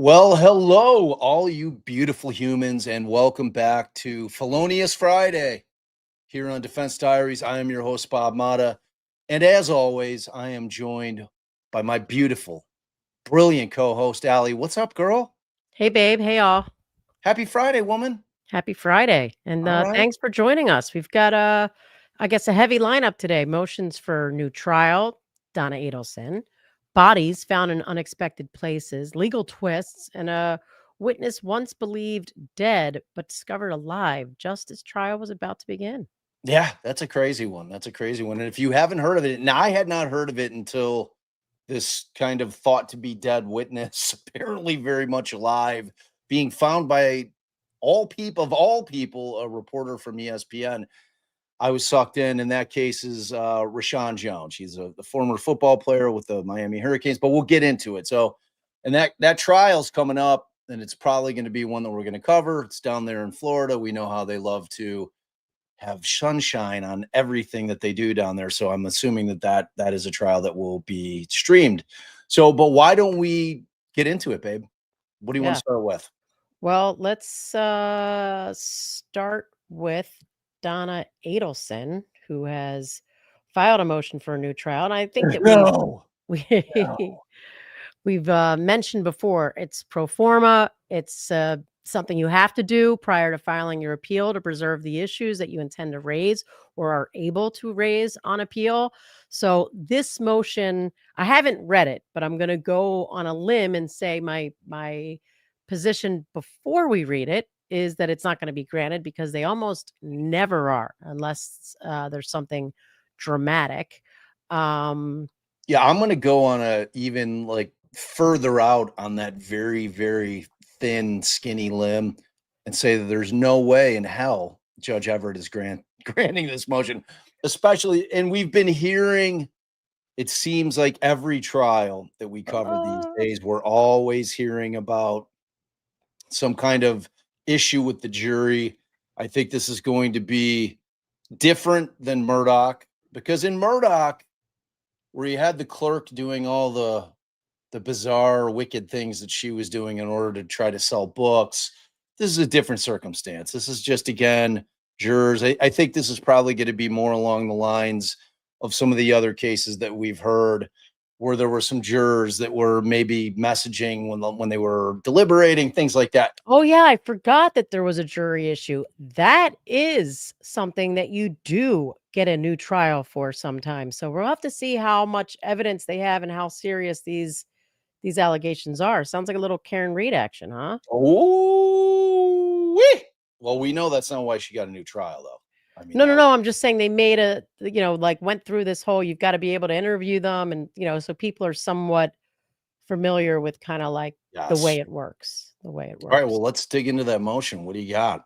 Well, hello, all you beautiful humans, and welcome back to Felonious Friday here on Defense Diaries. I am your host, Bob Mata. And as always, I am joined by my beautiful, brilliant co host, Allie. What's up, girl? Hey, babe. Hey, all. Happy Friday, woman. Happy Friday. And All right. thanks for joining us. We've got, I guess, a heavy lineup today. Motions for new trial, Donna Adelson, bodies found in unexpected places, legal twists, and a witness once believed dead but discovered alive just as trial was about to begin. Yeah, that's a crazy one. That's a crazy one. And if you haven't heard of it, now I had not heard of it until this kind of thought to be dead witness, apparently very much alive, being found by all people, a reporter from ESPN. I was sucked in. That case is Rashaun Jones. He's the former football player with the Miami Hurricanes, but we'll get into it. So, and that trial's coming up, and it's probably going to be one that we're going to cover. It's down there in Florida. We know how they love to have sunshine on everything that they do down there. So I'm assuming that is a trial that will be streamed. So, but why don't we get into it, babe? What do you want to Yeah. start with? Well, let's start with Donna Adelson, who has filed a motion for a new trial. And I think that No, we no. we've mentioned before, it's pro forma. It's something you have to do prior to filing your appeal to preserve the issues that you intend to raise or are able to raise on appeal. So this motion, I haven't read it, but I'm going to go on a limb and say my position before we read it is that it's not going to be granted because they almost never are unless there's something dramatic. Yeah, I'm gonna go on a even like further out on that very, very thin, skinny limb and say that there's no way in hell Judge Everett is granting this motion, especially. And we've been hearing, it seems like every trial that we cover these uh, days, we're always hearing about some kind of issue with the jury. I think this is going to be different than Murdoch, because in Murdoch, where you had the clerk doing all the bizarre, wicked things that she was doing in order to try to sell books, this is a different circumstance. This is just, again, jurors. I think this is probably going to be more along the lines of some of the other cases that we've heard, where there were some jurors that were maybe messaging when they were deliberating, things like that. Oh, yeah, I forgot that there was a jury issue. That is something that you do get a new trial for sometimes. So we'll have to see how much evidence they have and how serious these allegations are. Sounds like a little Karen Reed action, huh? Oh, well, we know that's not why she got a new trial, though. I mean, No, no, that was, no. I'm just saying they made like went through this whole you've got to be able to interview them and so people are somewhat familiar with kind of like the way yes. it works, the way it All right, works. well, let's dig into that motion. What do you got?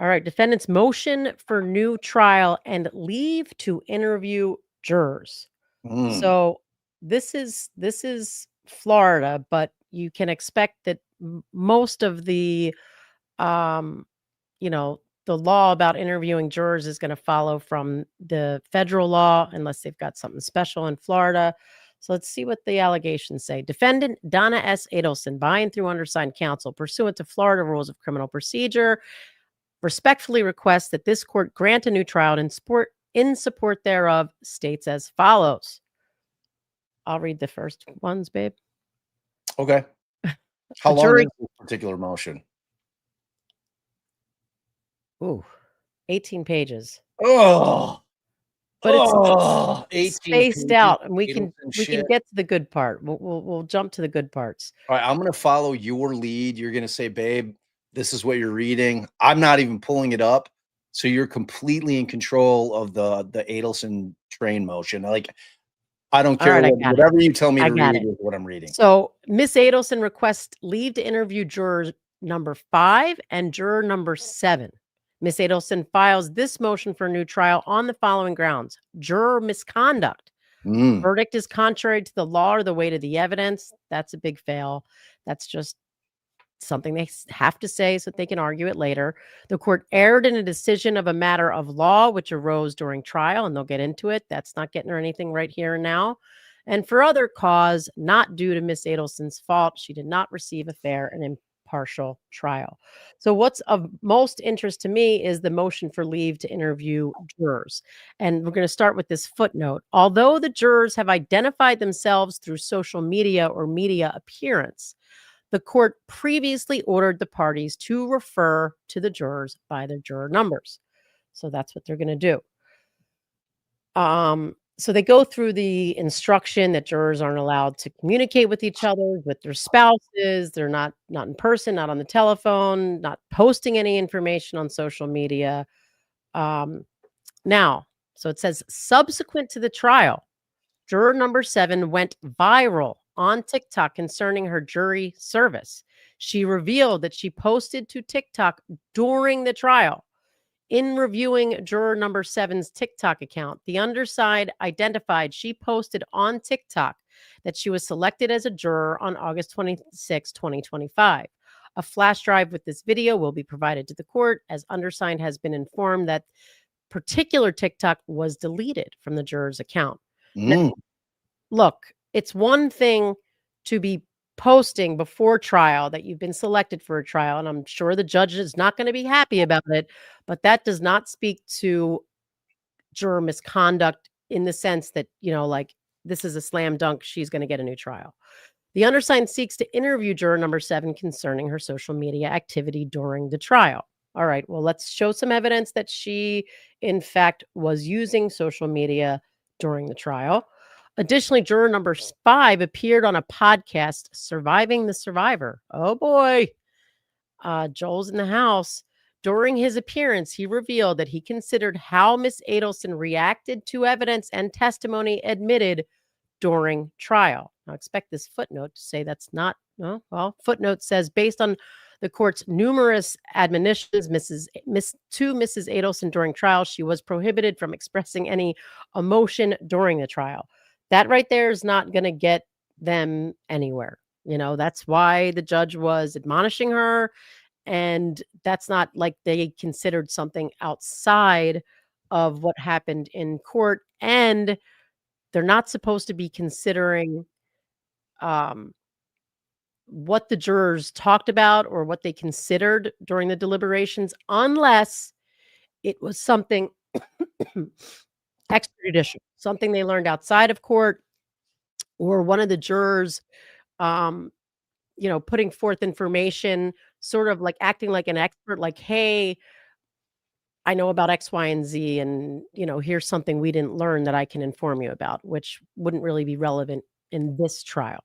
All right, defendant's motion for new trial and leave to interview jurors. Mm. So this is Florida, but you can expect that most of the um the law about interviewing jurors is going to follow from the federal law unless they've got something special in Florida. So let's see what the allegations say. Defendant Donna S. Adelson, by and through undersigned counsel, pursuant to Florida rules of criminal procedure, respectfully requests that this court grant a new trial and in support thereof states as follows. I'll read the first ones, babe. Okay. How A long jury, is this particular motion? ooh, 18 pages. Oh, But it's oh, 18 spaced pages out, and of Adelson we can shit. get to the good part. We'll jump to the good parts. All right, I'm going to follow your lead. You're going to say, babe, this is what you're reading. I'm not even pulling it up. So you're completely in control of the Adelson train motion. Like, I don't All care right, I what, got it. whatever you tell me I to got read it. is what I'm reading. So Miss Adelson requests leave to interview jurors number 5 and juror number 7. Miss Adelson files this motion for a new trial on the following grounds: juror misconduct. Mm. Verdict is contrary to the law or the weight of the evidence. That's a big fail. That's just something they have to say so that they can argue it later. The court erred in a decision of a matter of law which arose during trial, and they'll get into it. That's not getting her anything right here and now. and for other cause not due to Miss Adelson's fault, she did not receive a fair and impartial trial. So what's of most interest to me is the motion for leave to interview jurors. And we're going to start with this footnote. Although the jurors have identified themselves through social media or media appearance, the court previously ordered the parties to refer to the jurors by their juror numbers. So that's what they're going to do. So they go through the instruction that jurors aren't allowed to communicate with each other, with their spouses. They're not in person, not on the telephone, not posting any information on social media. Now, so it says subsequent to the trial, juror number 7 went viral on TikTok concerning her jury service. She revealed that she posted to TikTok during the trial. In reviewing juror number 7's TikTok account, the underside identified she posted on TikTok that she was selected as a juror on August 26, 2025. A flash drive with this video will be provided to the court, as undersigned has been informed that particular TikTok was deleted from the juror's account. Now, look, it's one thing to be posting before trial that you've been selected for a trial, and I'm sure the judge is not going to be happy about it, but that does not speak to juror misconduct in the sense that, like, this is a slam dunk, she's going to get a new trial. The undersigned seeks to interview juror number 7 concerning her social media activity during the trial. All right, well, let's show some evidence that she, in fact, was using social media during the trial. Additionally, juror number 5 appeared on a podcast, Surviving the Survivor. Oh boy. Joel's in the house. During his appearance, he revealed that he considered how Miss Adelson reacted to evidence and testimony admitted during trial. Now, expect this footnote to say that's not, no, well, footnote says, based on the court's numerous admonitions to Mrs. Adelson during trial, she was prohibited from expressing any emotion during the trial. That right there is not going to get them anywhere. That's why the judge was admonishing her. And that's not like they considered something outside of what happened in court. And they're not supposed to be considering what the jurors talked about or what they considered during the deliberations, unless it was something extrajudicial, something they learned outside of court, or one of the jurors, putting forth information, sort of like acting like an expert, like, hey, I know about X, Y, and Z, and, here's something we didn't learn that I can inform you about, which wouldn't really be relevant in this trial.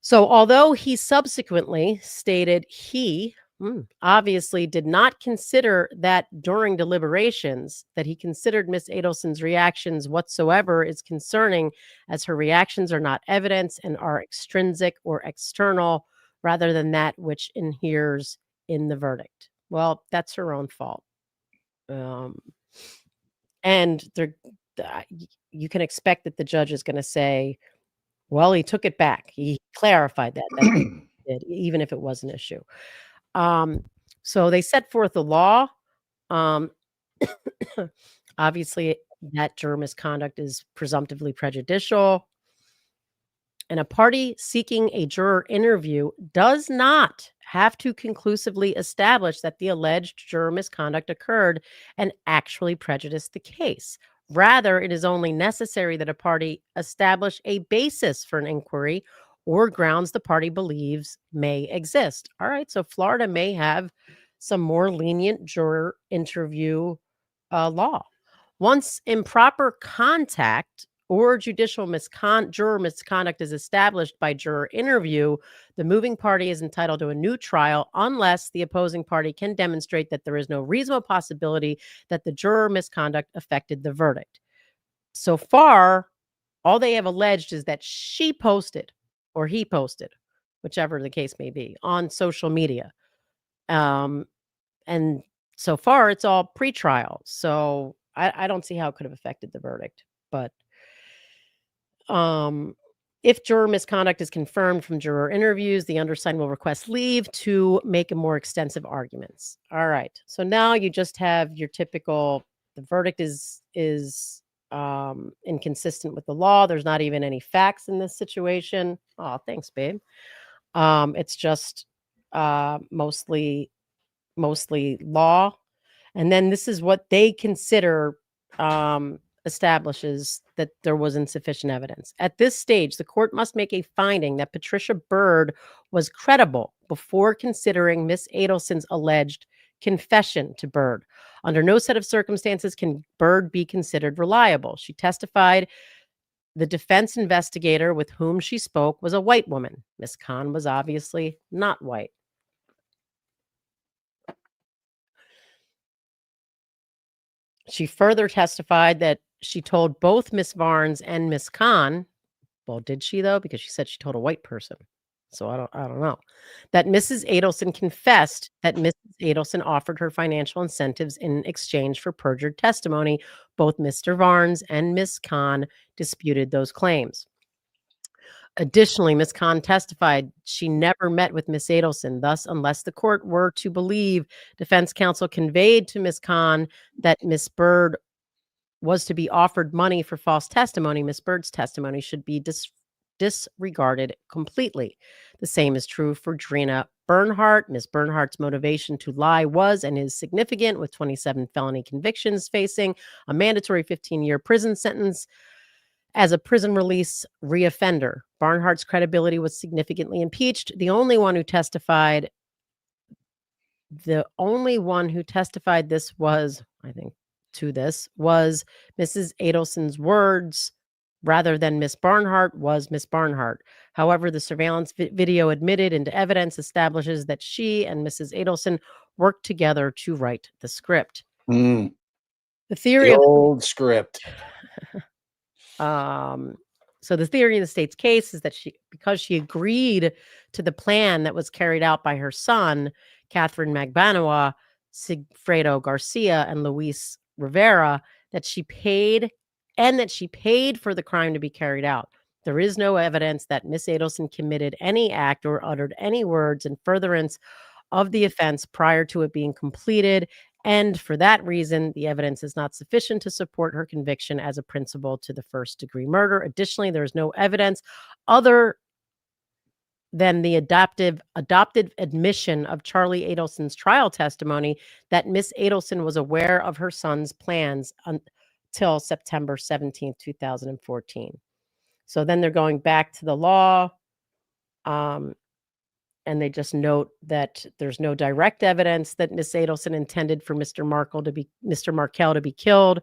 So although he subsequently stated he obviously did not consider that during deliberations, that he considered Miss Adelson's reactions whatsoever is concerning, as her reactions are not evidence and are extrinsic or external rather than that which inheres in the verdict. Well, that's her own fault. And you can expect that the judge is going to say, well, he took it back. He clarified that did, even if it was an issue. So they set forth the law. Obviously, that juror misconduct is presumptively prejudicial. And a party seeking a juror interview does not have to conclusively establish that the alleged juror misconduct occurred and actually prejudiced the case. Rather, it is only necessary that a party establish a basis for an inquiry or grounds the party believes may exist. All right, so Florida may have some more lenient juror interview law. Once improper contact or judicial juror misconduct is established by juror interview, the moving party is entitled to a new trial unless the opposing party can demonstrate that there is no reasonable possibility that the juror misconduct affected the verdict. So far, all they have alleged is that she posted or he posted, whichever the case may be, on social media. And so far, it's all pretrial. So I don't see how it could have affected the verdict. But if juror misconduct is confirmed from juror interviews, the undersigned will request leave to make a more extensive arguments. All right. So now you just have your typical, the verdict is inconsistent with the law. There's not even any facts in this situation. Oh, thanks, babe. It's just mostly law. And then this is what they consider establishes that there was insufficient evidence. At this stage, the court must make a finding that Patricia Byrd was credible before considering Miss Adelson's alleged confession to Byrd. Under no set of circumstances can Byrd be considered reliable. She testified the defense investigator with whom she spoke was a white woman. Miss Khan was obviously not white. She further testified that she told both Miss Varnes and Miss Khan, well, did she though? Because she said she told a white person. So I don't know. That Mrs. Adelson confessed that Mrs. Adelson offered her financial incentives in exchange for perjured testimony. Both Mr. Varnes and Miss Khan disputed those claims. Additionally, Miss Khan testified she never met with Miss Adelson. Thus, unless the court were to believe defense counsel conveyed to Miss Khan that Miss Byrd was to be offered money for false testimony, Miss Byrd's testimony should be disregarded completely. The same is true for Drina Bernhardt. Miss Bernhardt's motivation to lie was and is significant, with 27 felony convictions, facing a mandatory 15-year prison sentence as a prison release reoffender. Barnhart's credibility was significantly impeached. The only one who testified this was, I think, to this was Mrs. Adelson's words rather than Miss Barnhart was Miss Barnhart. However, the surveillance video admitted into evidence establishes that she and Mrs. Adelson worked together to write the script. The theory of old script. So the theory in the state's case is that because she agreed to the plan that was carried out by her son, Catherine Magbanoa, Sigfredo Garcia, and Luis Rivera, that she paid for the crime to be carried out. There is no evidence that Miss Adelson committed any act or uttered any words in furtherance of the offense prior to it being completed. And for that reason, the evidence is not sufficient to support her conviction as a principal to the first-degree murder. Additionally, there is no evidence other than the adopted admission of Charlie Adelson's trial testimony that Miss Adelson was aware of her son's plans until September 17th, 2014. So then they're going back to the law. And they just note that there's no direct evidence that Miss Adelson intended for Mr. Markel to be killed.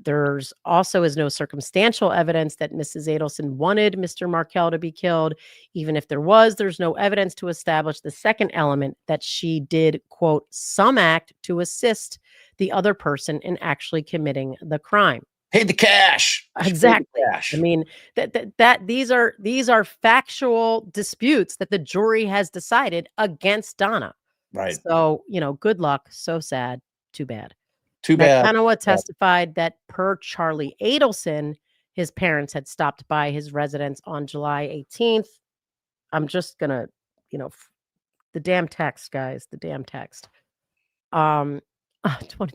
There's also is no circumstantial evidence that Mrs. Adelson wanted Mr. Markel to be killed. Even if there was, there's no evidence to establish the second element, that she did, quote, some act to assist the other person in actually committing the crime. Paid the cash. Exactly. The cash. I mean, that these are factual disputes that the jury has decided against Donna. Right. So, good luck. So sad. Too bad. Too bad. Magbanoa testified that per Charlie Adelson, his parents had stopped by his residence on July 18th. I'm just gonna, the damn text, guys, the damn text.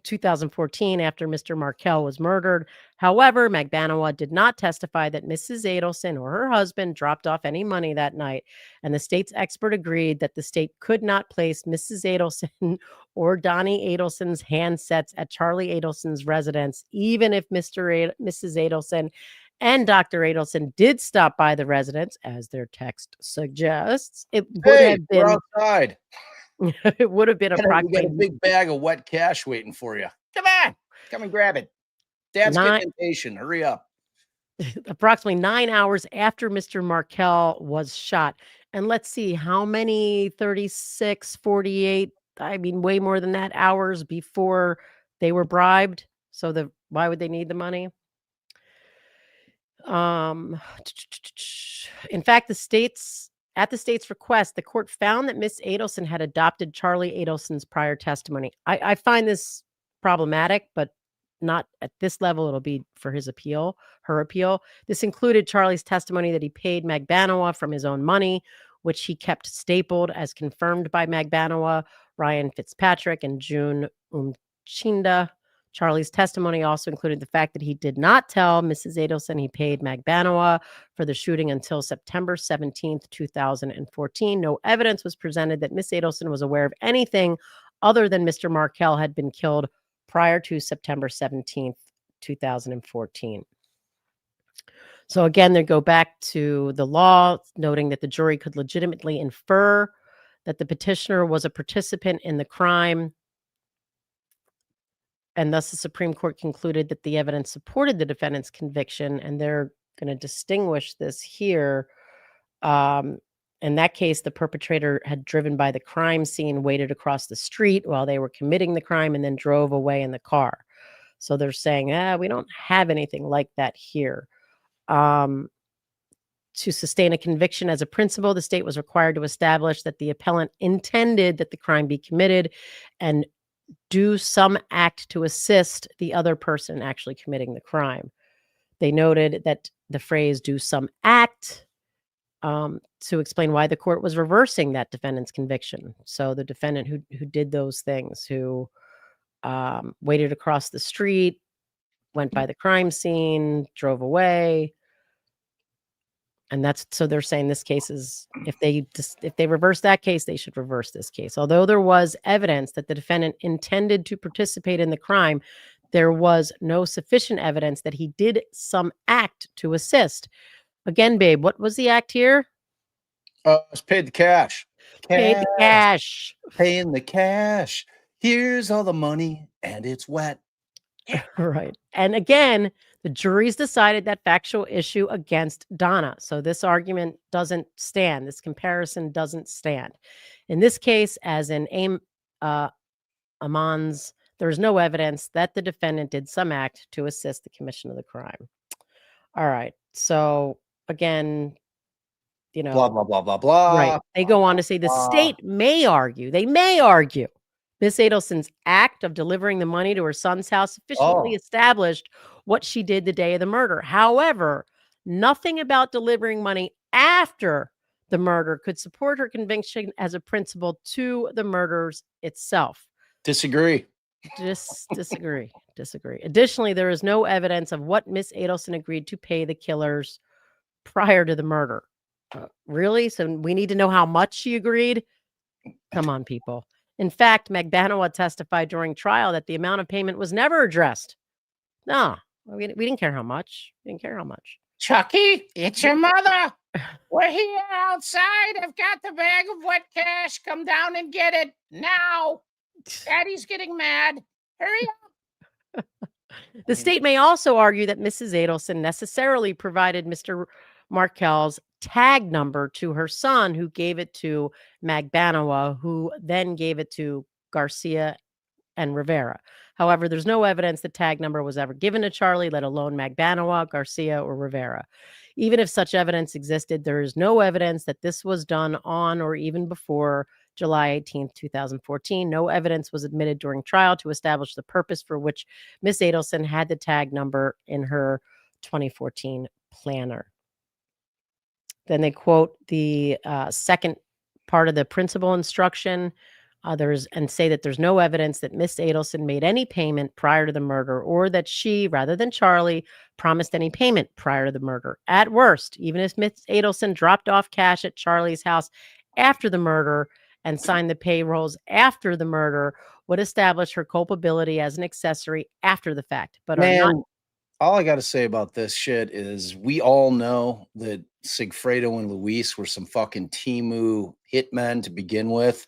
2014, after Mr. Markel was murdered. However, Magbanoa did not testify that Mrs. Adelson or her husband dropped off any money that night, and the state's expert agreed that the state could not place Mrs. Adelson or Donnie Adelson's handsets at Charlie Adelson's residence, even if Mrs. Adelson and Dr. Adelson did stop by the residence, as their text suggests. It would have been outside. It would have been approximately. We got a big bag of wet cash waiting for you. Come on, come and grab it. Dad's getting impatient. Hurry up. Approximately 9 hours after Mr. Markel was shot. And let's see, how many 36, 48, I mean, way more than that hours before they were bribed. So why would they need the money? In fact, at the state's request, the court found that Miss Adelson had adopted Charlie Adelson's prior testimony. I find this problematic, but not at this level. It'll be for her appeal. This included Charlie's testimony that he paid Magbanoa from his own money, which he kept stapled as confirmed by Magbanoa, Ryan Fitzpatrick, and June Umchinda Charlie's testimony also included the fact that he did not tell Mrs. Adelson he paid Magbanowa for the shooting until September 17th, 2014. No evidence was presented that Miss Adelson was aware of anything other than Mr. Markel had been killed prior to September 17th, 2014. So again, they go back to the law, noting that the jury could legitimately infer that the petitioner was a participant in the crime. And thus the Supreme Court concluded that the evidence supported the defendant's conviction, and they're going to distinguish this here. In that case, the perpetrator had driven by the crime scene, waited across the street while they were committing the crime, and then drove away in the car. So they're saying, we don't have anything like that here. To sustain a conviction as a principle, the state was required to establish that the appellant intended that the crime be committed and do some act to assist the other person actually committing the crime. They noted that the phrase do some act to explain why the court was reversing that defendant's conviction. So the defendant who did those things, who waited across the street, went by the crime scene, drove away. And that's, so they're saying this case is, if they reverse that case, they should reverse this case. Although there was evidence that the defendant intended to participate in the crime, there was no sufficient evidence that he did some act to assist. Again, babe, what was the act here? It's paid the cash. Paid the cash. Paying the cash. Here's all the money, and it's wet. Right. And again, the jury's decided that factual issue against Donna. So this argument doesn't stand. This comparison doesn't stand. In this case, as in Amon's, there is no evidence that the defendant did some act to assist the commission of the crime. All right. So again, blah, blah, blah, blah, blah. Right. They go on to say the state may argue, Miss Adelson's act of delivering the money to her son's house sufficiently established what she did the day of the murder. However, nothing about delivering money after the murder could support her conviction as a principal to the murders itself. Disagree. Disagree. Additionally, there is no evidence of what Miss Adelson agreed to pay the killers prior to the murder. Really? So we need to know how much she agreed? Come on, people. In fact, Magbanowa testified during trial that the amount of payment was never addressed. No, we didn't care how much. Chucky, it's your mother. We're here outside. I've got the bag of wet cash. Come down and get it now. Daddy's getting mad. Hurry up. The state may also argue that Mrs. Adelson necessarily provided Mr. Markel's tag number to her son, who gave it to Magbanowa, who then gave it to Garcia and Rivera. However, there's no evidence the tag number was ever given to Charlie, let alone Magbanowa, Garcia, or Rivera. Even if such evidence existed, there is no evidence that this was done on or even before July 18th, 2014. No evidence was admitted during trial to establish the purpose for which Miss Adelson had the tag number in her 2014 planner. Then they quote the second part of the principal instruction. And say that there's no evidence that Miss Adelson made any payment prior to the murder, or that she, rather than Charlie, promised any payment prior to the murder. At worst, even if Miss Adelson dropped off cash at Charlie's house after the murder and signed the payrolls after the murder, would establish her culpability as an accessory after the fact. But all I got to say about this shit is we all know that Sigfredo and Luis were some fucking Timu hitmen to begin with.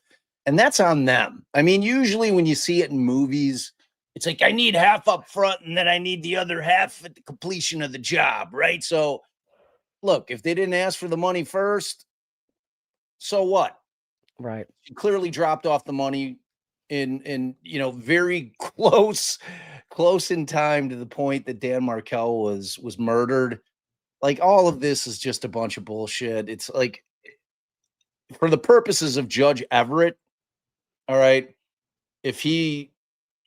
And that's on them. I mean, usually when you see it in movies, it's like, I need half up front and then I need the other half at the completion of the job, right? So, look, if they didn't ask for the money first, so what? Right. She clearly dropped off the money in very close in time to the point that Dan Markel was murdered. Like, all of this is just a bunch of bullshit. It's like, for the purposes of Judge Everett, all right, if he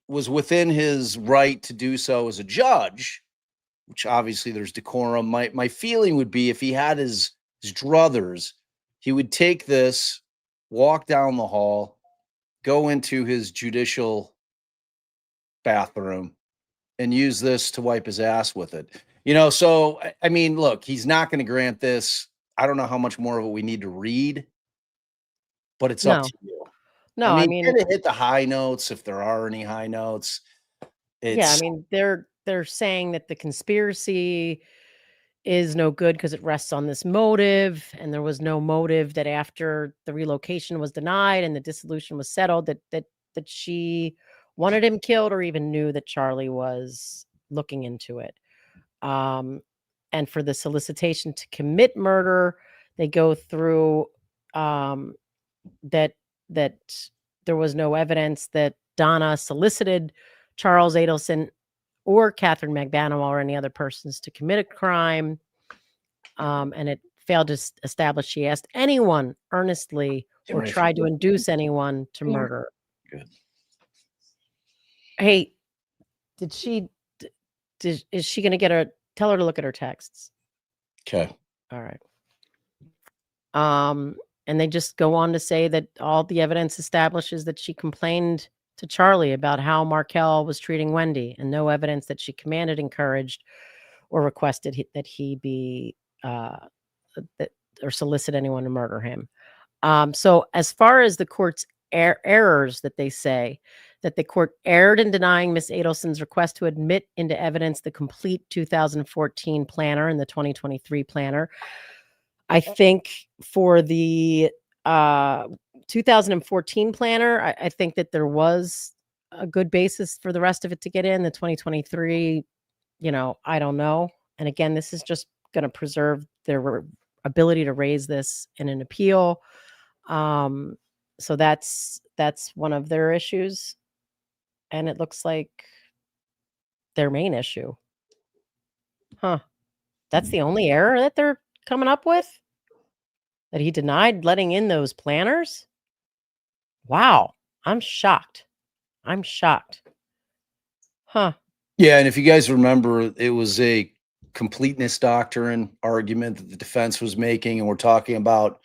was within his right to do so as a judge, which obviously there's decorum, my feeling would be if he had his druthers, he would take this, walk down the hall, go into his judicial bathroom, and use this to wipe his ass with it. So I mean, look, he's not going to grant this. I don't know how much more of it we need to read, but it's up No. to you. No, I I mean, mean, kind of hit the high notes if there are any high notes. yeah, I It's mean, they're saying that the conspiracy is no good because it rests on this motive, and there was no motive that after the relocation was denied and the dissolution was settled that she wanted him killed or even knew that Charlie was looking into it. And for the solicitation to commit murder, they go through that that there was no evidence that Donna solicited Charles Adelson or Catherine McBanow or any other persons to commit a crime. And it failed to establish she asked anyone earnestly or tried to induce anyone to murder. good. Hey, is she going to get her? Tell her to look at her texts. Okay. All right. And they just go on to say that all the evidence establishes that she complained to Charlie about how Markel was treating Wendy, and no evidence that she commanded, encouraged, or requested that he be or solicit anyone to murder him. So as far as the court's errors that they say, that the court erred in denying Miss Adelson's request to admit into evidence the complete 2014 planner and the 2023 planner. I think for the 2014 planner, I think that there was a good basis for the rest of it to get in. The 2023, I don't know. And again, this is just going to preserve their ability to raise this in an appeal. So that's one of their issues. And it looks like their main issue. Huh. That's the only error that they're coming up with? That he denied letting in those planners? Wow. I'm shocked. Huh. Yeah, and if you guys remember, it was a completeness doctrine argument that the defense was making, and we're talking about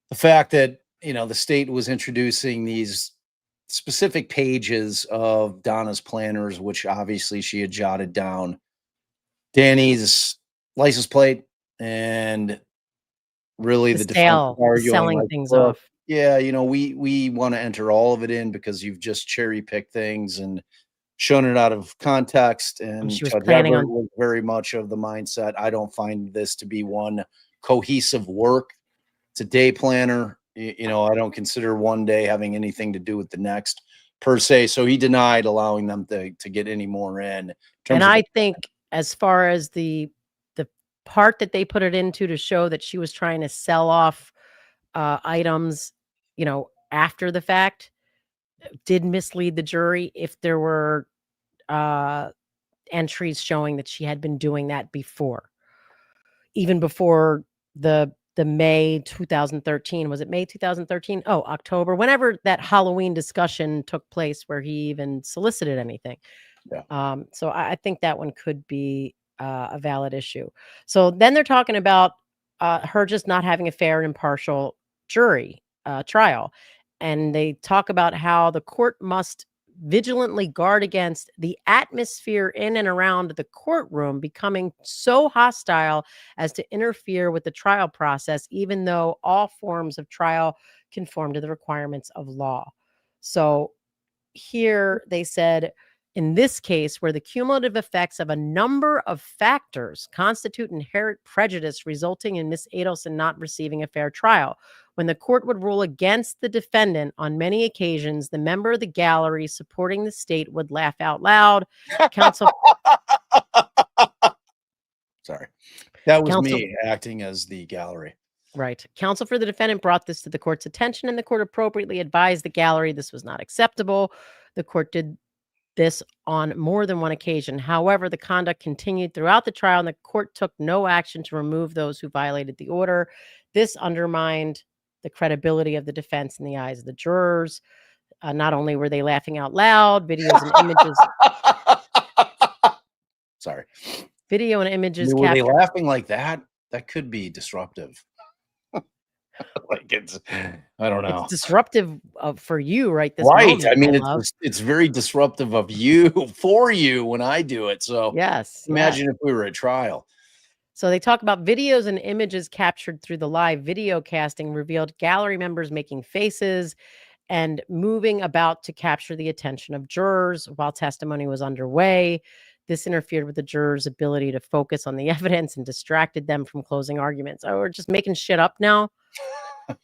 the fact that the state was introducing these specific pages of Donna's planners, which obviously she had jotted down Danny's license plate, and really the defense was arguing selling like, things look, off. yeah, we want to enter all of it in because you've just cherry picked things and shown it out of context. And She was Judge planning Everett on was very much of the mindset, I don't find this to be one cohesive work. It's a day planner. I don't consider one day having anything to do with the next per se. So he denied allowing them to get any more in. And I think as far as the part that they put it into to show that she was trying to sell off items, after the fact, did mislead the jury if there were entries showing that she had been doing that before, even before the May 2013. Was it May 2013? Oh, October, whenever that Halloween discussion took place where he even solicited anything. Yeah. So I think that one could be a valid issue. So then they're talking about her just not having a fair and impartial jury trial. And they talk about how the court must vigilantly guard against the atmosphere in and around the courtroom becoming so hostile as to interfere with the trial process, even though all forms of trial conform to the requirements of law. So here they said, in this case, where the cumulative effects of a number of factors constitute inherent prejudice resulting in Miss Adelson not receiving a fair trial, when the court would rule against the defendant on many occasions, the member of the gallery supporting the state would laugh out loud. Counsel. Sorry. That was me acting as the gallery. Right. Counsel for the defendant brought this to the court's attention, and the court appropriately advised the gallery this was not acceptable. The court did this on more than one occasion. However, the conduct continued throughout the trial, and the court took no action to remove those who violated the order. This undermined the credibility of the defense in the eyes of the jurors. Not only were they laughing out loud, videos and images. Sorry. Video and images Were they captured. laughing like that? That could be disruptive. Like I don't know. It's disruptive for you right this Right. moment, I mean, my love. it's very disruptive of you for you when I do it. So Yes, yes. imagine if we were at trial. So they talk about videos and images captured through the live video casting revealed gallery members making faces and moving about to capture the attention of jurors while testimony was underway. This interfered with the jurors' ability to focus on the evidence and distracted them from closing arguments. Oh, we're just making shit up now.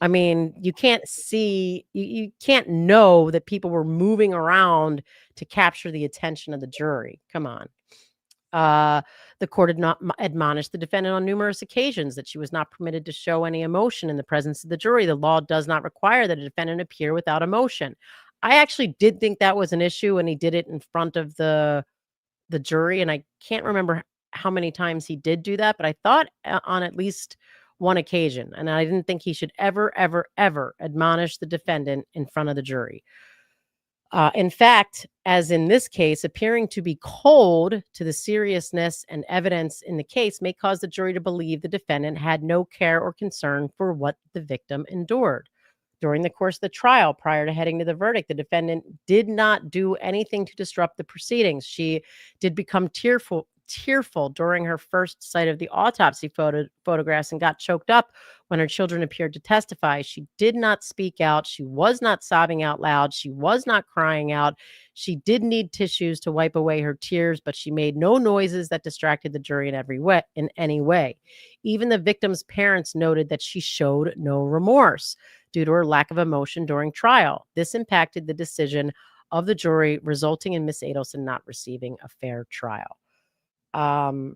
I mean, you can't see, you can't know that people were moving around to capture the attention of the jury. Come on. The court had not admonished the defendant on numerous occasions that she was not permitted to show any emotion in the presence of the jury. The law does not require that a defendant appear without emotion. I actually did think that was an issue, and he did it in front of the jury, and I can't remember how many times he did do that, but I thought on at least one occasion, and I didn't think he should ever, ever, ever admonish the defendant in front of the jury. In fact, as in this case, appearing to be cold to the seriousness and evidence in the case may cause the jury to believe the defendant had no care or concern for what the victim endured. During the course of the trial, prior to heading to the verdict, the defendant did not do anything to disrupt the proceedings. She did become tearful during her first sight of the autopsy photographs and got choked up when her children appeared to testify. She did not speak out. She was not sobbing out loud. She was not crying out. She did need tissues to wipe away her tears, but she made no noises that distracted the jury in any way. Even the victim's parents noted that she showed no remorse due to her lack of emotion during trial. This impacted the decision of the jury, resulting in Miss Adelson not receiving a fair trial. Mm.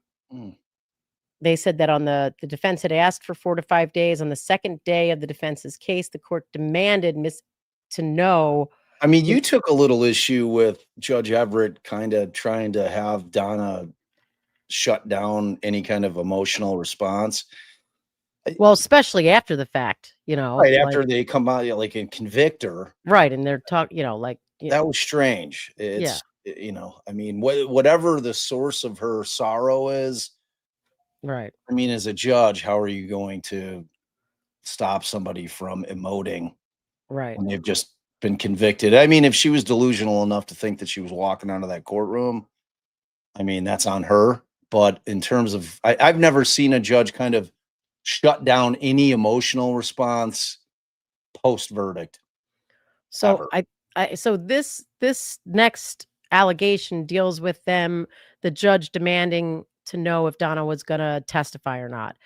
They said that on the defense had asked for 4 to 5 days. On the second day of the defense's case, the court demanded to know. I mean, you took a little issue with Judge Everett kind of trying to have Donna shut down any kind of emotional response. Well, especially after the fact, Right after they come out, like, and convict her. Right, and they're talking, That was strange. Yeah. I mean, whatever the source of her sorrow is, Right. I mean, as a judge, how are you going to stop somebody from emoting Right. when they've just been convicted? I mean, if she was delusional enough to think that she was walking out of that courtroom, I mean, that's on her. But in terms of, I've never seen a judge kind of shut down any emotional response post verdict. So so this next allegation deals with the judge demanding to know if Donna was going to testify or not.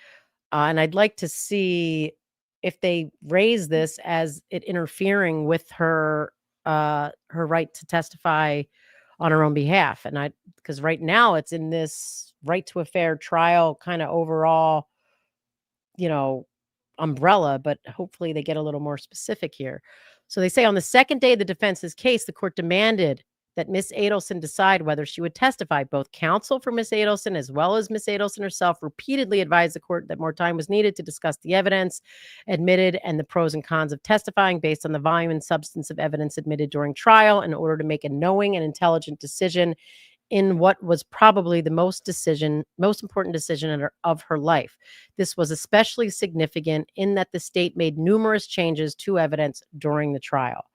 And I'd like to see if they raise this as it interfering with her right to testify on her own behalf. And because right now it's in this right to a fair trial kind of overall, umbrella, but hopefully they get a little more specific here. So they say on the second day of the defense's case, the court demanded that Miss Adelson decide whether she would testify. Both counsel for Miss Adelson as well as Miss Adelson herself repeatedly advised the court that more time was needed to discuss the evidence admitted and the pros and cons of testifying based on the volume and substance of evidence admitted during trial in order to make a knowing and intelligent decision in what was probably the most important decision of her life. This was especially significant in that the state made numerous changes to evidence during the trial.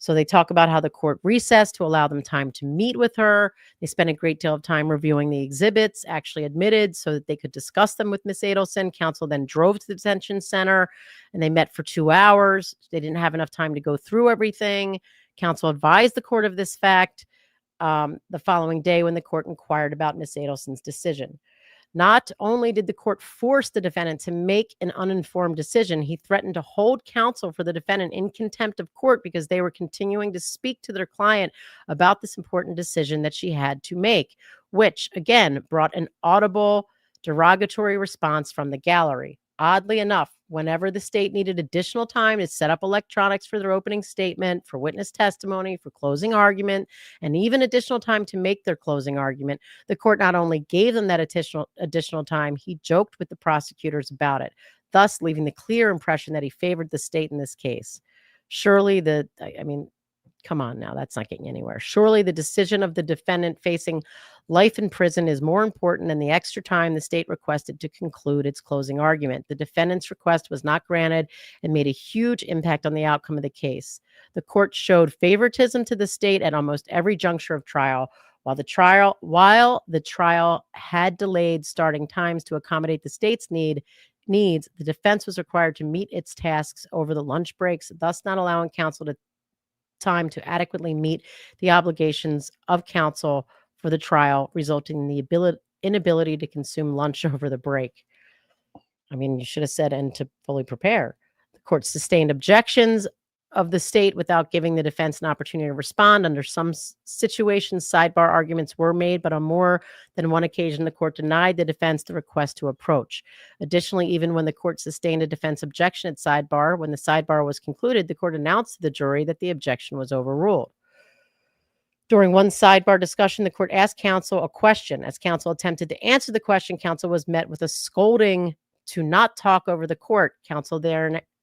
So they talk about how the court recessed to allow them time to meet with her. They spent a great deal of time reviewing the exhibits actually admitted so that they could discuss them with Miss Adelson. Counsel then drove to the detention center and they met for 2 hours. They didn't have enough time to go through everything. Counsel advised the court of this fact the following day when the court inquired about Miss Adelson's decision. Not only did the court force the defendant to make an uninformed decision, he threatened to hold counsel for the defendant in contempt of court because they were continuing to speak to their client about this important decision that she had to make, which again brought an audible derogatory response from the gallery. Oddly enough, whenever the state needed additional time to set up electronics for their opening statement, for witness testimony, for closing argument, and even additional time to make their closing argument, the court not only gave them that additional time, he joked with the prosecutors about it, thus leaving the clear impression that he favored the state in this case. Surely Come on now, that's not getting anywhere. Surely the decision of the defendant facing life in prison is more important than the extra time the state requested to conclude its closing argument. The defendant's request was not granted and made a huge impact on the outcome of the case. The court showed favoritism to the state at almost every juncture of trial. While the trial had delayed starting times to accommodate the state's needs, the defense was required to meet its tasks over the lunch breaks, thus not allowing counsel time to adequately meet the obligations of counsel for the trial, resulting in the inability to consume lunch over the break. I mean, you should have said, and to fully prepare. The court sustained objections of the state without giving the defense an opportunity to respond. Under some situations, sidebar arguments were made, but on more than one occasion, the court denied the defense the request to approach. Additionally, even when the court sustained a defense objection at sidebar, when the sidebar was concluded, the court announced to the jury that the objection was overruled. During one sidebar discussion, the court asked counsel a question. As counsel attempted to answer the question, counsel was met with a scolding to not talk over the court. Counsel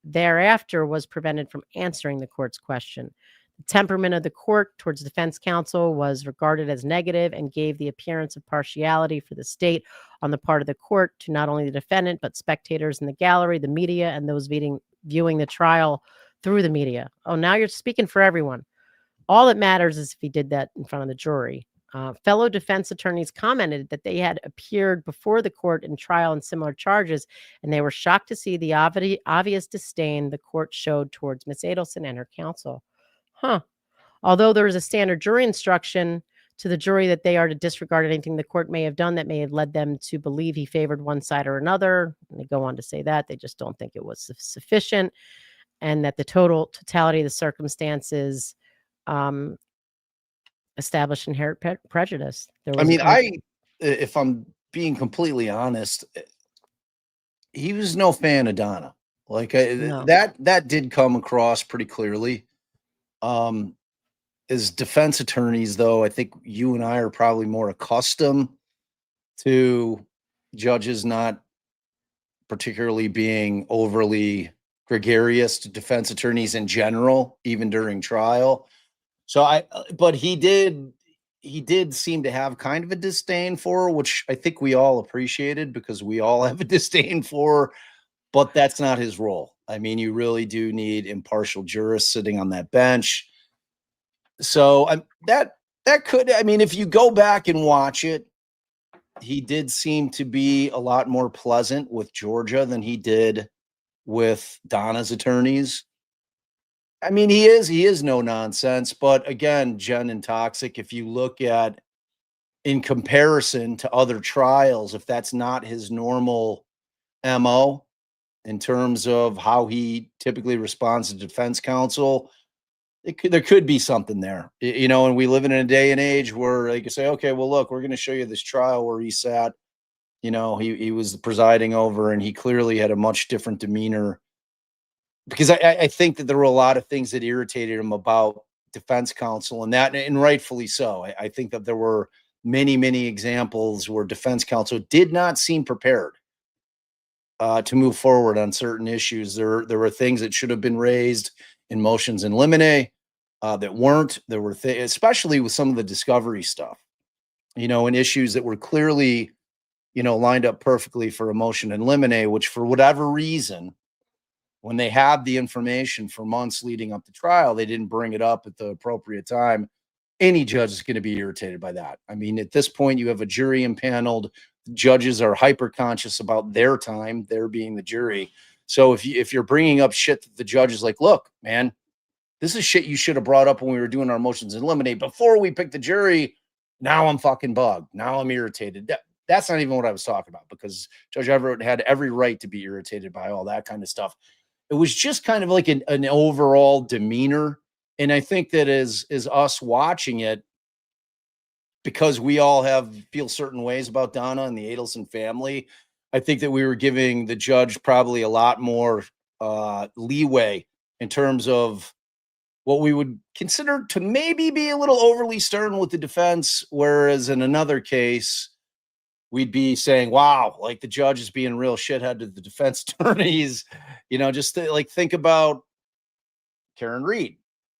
thereafter was prevented from answering the court's question. The temperament of the court towards defense counsel was regarded as negative and gave the appearance of partiality for the state on the part of the court to not only the defendant, but spectators in the gallery, the media, and those viewing the trial through the media. Oh, now you're speaking for everyone. All that matters is if he did that in front of the jury. Fellow defense attorneys commented that they had appeared before the court in trial on similar charges, and they were shocked to see the obvious disdain the court showed towards Ms. Adelson and her counsel. Although there is a standard jury instruction to the jury that they are to disregard anything the court may have done that may have led them to believe he favored one side or another, and they go on to say that they just don't think it was sufficient, and that the totality of the circumstances establish inherent prejudice. If I'm being completely honest, he was no fan of Donna. No. That did come across pretty clearly. As defense attorneys, though, I think you and I are probably more accustomed to judges not particularly being overly gregarious to defense attorneys in general, even during trial. But he did seem to have kind of a disdain for her, which I think we all appreciated because we all have a disdain for her, but that's not his role. I mean, you really do need impartial jurists sitting on that bench. So that could, I mean, if you go back and watch it, he did seem to be a lot more pleasant with Georgia than he did with Donna's attorneys. I mean, he is no nonsense, but again, Jen and Toxic, if you look at in comparison to other trials, if that's not his normal MO in terms of how he typically responds to defense counsel, there could be something there, you know, and we live in a day and age where they can say, okay, well, look, we're going to show you this trial where he sat, you know, he was presiding over, and he clearly had a much different demeanor. Because I think that there were a lot of things that irritated him about defense counsel, and rightfully so. I think that there were many, many examples where defense counsel did not seem prepared to move forward on certain issues. There were things that should have been raised in motions in limine that weren't. There were especially with some of the discovery stuff, you know, and issues that were clearly, you know, lined up perfectly for a motion in limine, which for whatever reason, when they had the information for months leading up to trial, they didn't bring it up at the appropriate time. Any judge is going to be irritated by that. I mean, at this point, you have a jury impaneled. Judges are hyper conscious about their time, they're being the jury. So if you're bringing up shit that the judge is like, look, man, this is shit you should have brought up when we were doing our motions in limine before we picked the jury. Now I'm fucking bugged. Now I'm irritated. That's not even what I was talking about, because Judge Everett had every right to be irritated by all that kind of stuff. It was just kind of like an overall demeanor. And I think that as us watching it, because we all feel certain ways about Donna and the Adelson family, I think that we were giving the judge probably a lot more leeway in terms of what we would consider to maybe be a little overly stern with the defense. Whereas in another case, we'd be saying, wow, like the judge is being real shithead to the defense attorneys, you know, just like think about Karen Reed.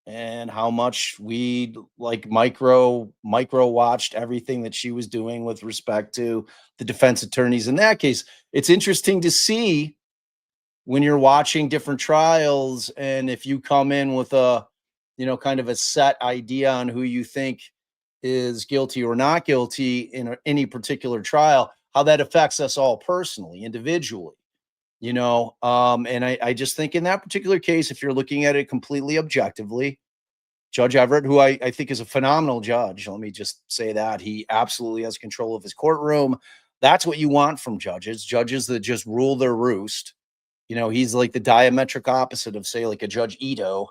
and how much we like micro watched everything that she was doing with respect to the defense attorneys in that case. It's interesting to see when you're watching different trials, and if you come in with a, kind of a set idea on who you think is guilty or not guilty in any particular trial, how that affects us all personally, individually. And I just think in that particular case, if you're looking at it completely objectively, Judge Everett, who I think is a phenomenal judge, let me just say that he absolutely has control of his courtroom. That's what you want from judges that just rule their roost. He's like the diametric opposite of, say, like a Judge Ito,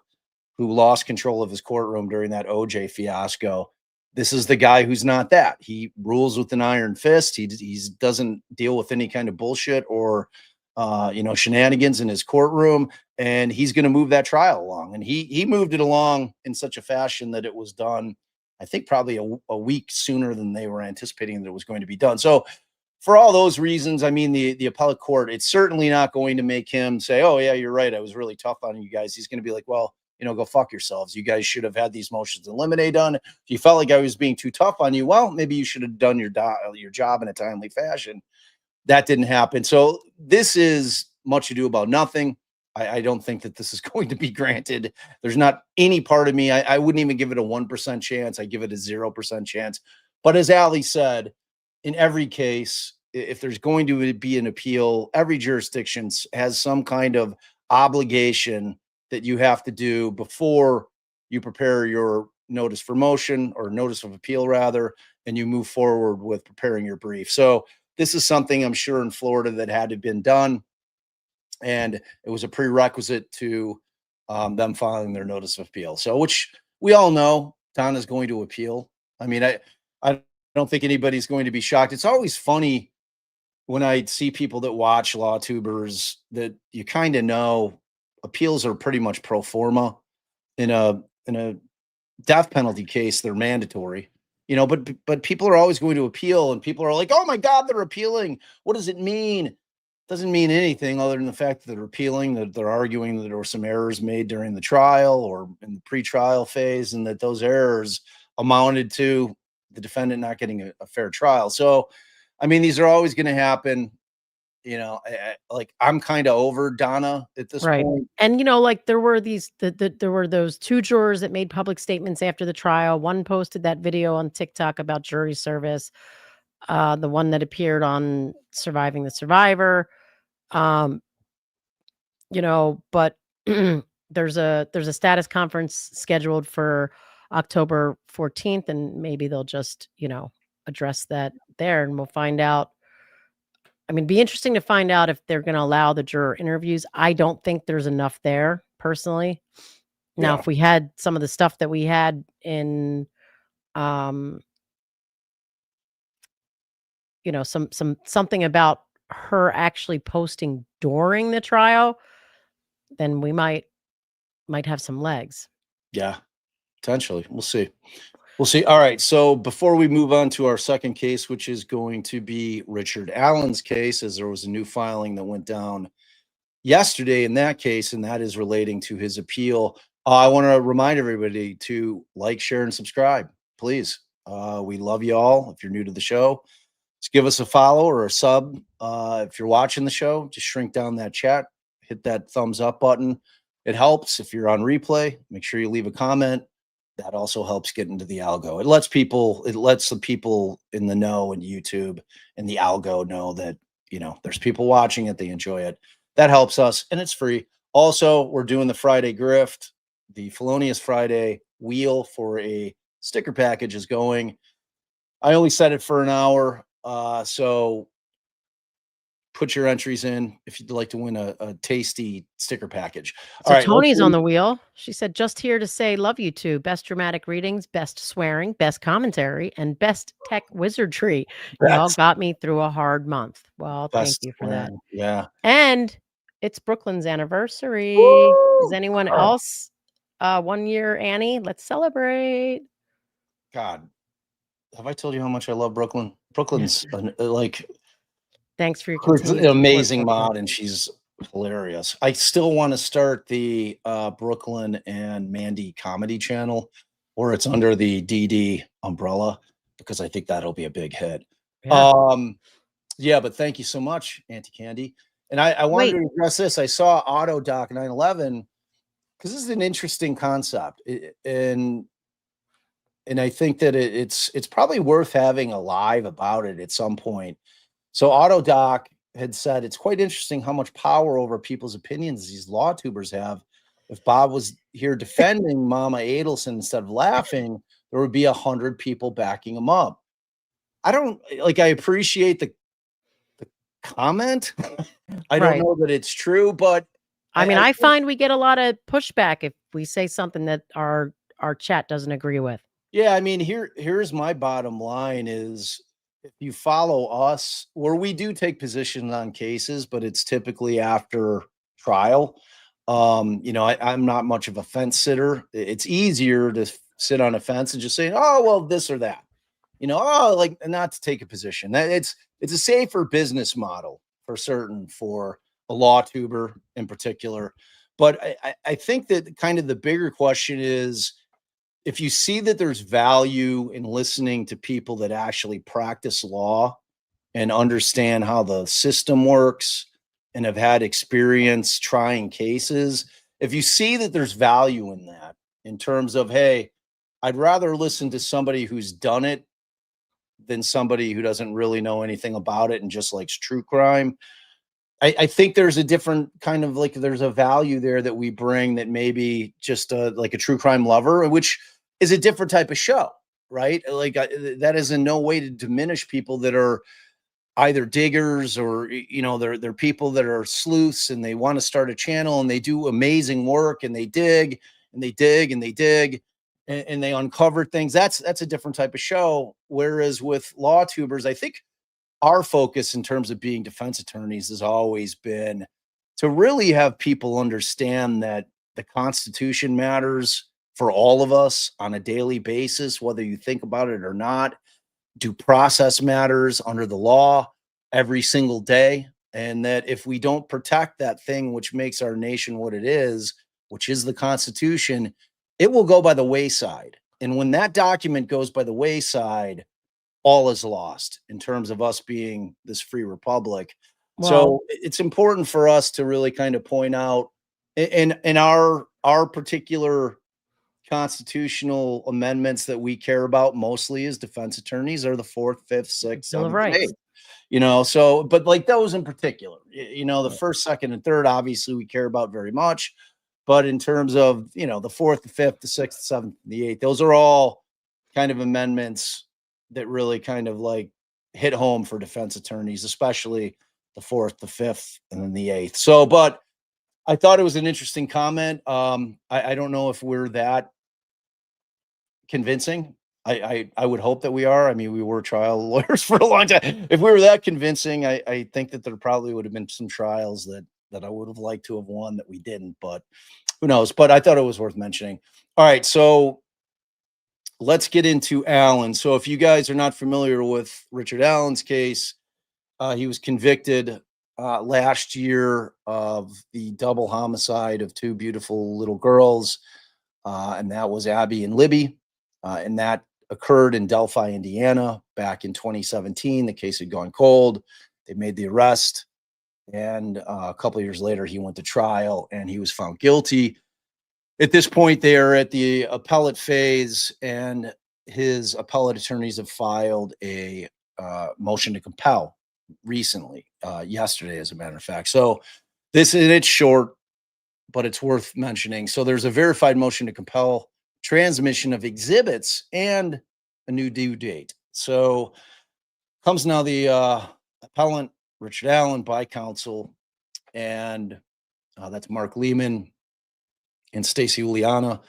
who lost control of his courtroom during that OJ fiasco. This is the guy who's not that. He rules with an iron fist. He doesn't deal with any kind of bullshit or shenanigans in his courtroom, and he's going to move that trial along. And he moved it along in such a fashion that it was done, I think, probably a week sooner than they were anticipating that it was going to be done. So for all those reasons, I mean, the appellate court, it's certainly not going to make him say, oh yeah, you're right, I was really tough on you guys. He's going to be like, well, go fuck yourselves. You guys should have had these motions to eliminate done. If you felt like I was being too tough on you, well, maybe you should have done your job in a timely fashion. That didn't happen. So this is much ado about nothing. I don't think that this is going to be granted. There's not any part of me. I wouldn't even give it a 1% chance. I give it a 0% chance. But as Ali said, in every case, if there's going to be an appeal, every jurisdiction has some kind of obligation that you have to do before you prepare your notice for motion, or notice of appeal rather, and you move forward with preparing your brief. So this is something I'm sure in Florida that had to been done, and it was a prerequisite to them filing their notice of appeal. So, which we all know Donna's going to appeal. I mean, I don't think anybody's going to be shocked. It's always funny when I see people that watch law tubers that you kind of know appeals are pretty much pro forma. In a death penalty case, they're mandatory. But people are always going to appeal, and people are like, oh my God, they're appealing. What does it mean? It doesn't mean anything other than the fact that they're appealing, that they're arguing that there were some errors made during the trial or in the pretrial phase, and that those errors amounted to the defendant not getting a fair trial. So, I mean, these are always going to happen. I'm kind of over Donna at this point. And there were there were those two jurors that made public statements after the trial. One posted that video on TikTok about jury service. The one that appeared on Surviving the Survivor. But there's a status conference scheduled for October 14th, and maybe they'll just, address that there, and we'll find out. I mean, it'd be interesting to find out if they're going to allow the juror interviews. I don't think there's enough there, personally. Now, if we had some of the stuff that we had in, something about her actually posting during the trial, then we might have some legs. Yeah, potentially. We'll see. We'll see. All right. So before we move on to our second case, which is going to be Richard Allen's case, as there was a new filing that went down yesterday in that case, and that is relating to his appeal. I want to remind everybody to like, share, and subscribe, please. We love you all. If you're new to the show, just give us a follow or a sub. If you're watching the show, just shrink down that chat, hit that thumbs up button. It helps. If you're on replay, make sure you leave a comment. That also helps get into the algo. It lets the people in the know and YouTube and the algo know that, there's people watching it. They enjoy it. That helps us, and it's free. Also, we're doing the Friday grift. The Felonious Friday wheel for a sticker package is going. I only set it for an hour. So put your entries in if you'd like to win a tasty sticker package. So all right, Tony's on the wheel. She said, just here to say, love you two. Best dramatic readings, best swearing, best commentary, and best tech wizardry. Y'all got me through a hard month. Well, thank you for that. Yeah. And it's Brooklyn's anniversary. Woo! Is anyone else 1 year Annie? Let's celebrate. God, have I told you how much I love Brooklyn? Brooklyn's like... Thanks for your amazing mod, and she's Hilarious. I still want to start the Brooklyn and Mandy comedy channel, or it's under the DD umbrella, because I think that'll be a big hit. Yeah. Yeah, but thank you so much, Auntie Candy. And I wanted Wait. to address this. I saw Autodoc 911 because this is an interesting concept, and I think that it's probably worth having a live about it at some point. So Autodoc had said it's quite interesting how much power over people's opinions these law tubers have. If Bob was here defending Mama Adelson instead of laughing, there would be 100 people backing him up. I don't like. I appreciate the comment. I don't Right. know that it's true, but I mean, I I think, find we get a lot of pushback if we say something that our chat doesn't agree with. yeah. I mean, here's my bottom line: is if you follow us, where we do take positions on cases, but it's typically after trial. I'm not much of a fence sitter. It's easier to sit on a fence and just say, "Oh, well, this or that." Like not to take a position. That it's a safer business model for certain for a law tuber in particular. But I think that kind of the bigger question is if you see that there's value in listening to people that actually practice law and understand how the system works and have had experience trying cases, if you see that there's value in that, in terms of, hey, I'd rather listen to somebody who's done it than somebody who doesn't really know anything about it and just likes true crime. I think there's a different kind of like there's a value there that we bring that maybe just like a true crime lover, which is a different type of show, right? Like that is in no way to diminish people that are either diggers or they're people that are sleuths and they want to start a channel and they do amazing work and they dig and they dig and they dig and they uncover things. That's a different type of show. Whereas with law tubers, I think our focus in terms of being defense attorneys has always been to really have people understand that the Constitution matters for all of us on a daily basis, whether you think about it or not. Due process matters under the law every single day. And that if we don't protect that thing which makes our nation what it is, which is the Constitution, it will go by the wayside. And when that document goes by the wayside, all is lost in terms of us being this free republic. Well, So it's important for us to really kind of point out in our particular constitutional amendments that we care about mostly as defense attorneys are the fourth, fifth, sixth, Bill of seventh, and Rights. eighth. So but like those in particular, the Right. first, second, and third, obviously we care about very much. But in terms of the fourth, the fifth, the sixth, the seventh, and the eighth, those are all kind of amendments that really kind of like hit home for defense attorneys, especially the fourth, the fifth, and then the eighth. So, but I thought it was an interesting comment. I don't know if we're that convincing. I would hope that we are. I mean, we were trial lawyers for a long time. If we were that convincing, I think that there probably would have been some trials that I would have liked to have won that we didn't, but who knows? But I thought it was worth mentioning. All right, so let's get into Allen. So if you guys are not familiar with Richard Allen's case, he was convicted last year of the double homicide of two beautiful little girls, and that was Abby and Libby, and that occurred in Delphi, Indiana, back in 2017. The case had gone cold. They made the arrest, and a couple of years later, he went to trial, and he was found guilty. At this point, they are at the appellate phase, and his appellate attorneys have filed a motion to compel recently, yesterday, as a matter of fact. So this, and it's short, but it's worth mentioning. So there's a verified motion to compel transmission of exhibits and a new due date. So comes now the appellant, Richard Allen, by counsel, and that's Mark Lehman and Stacy Uliana.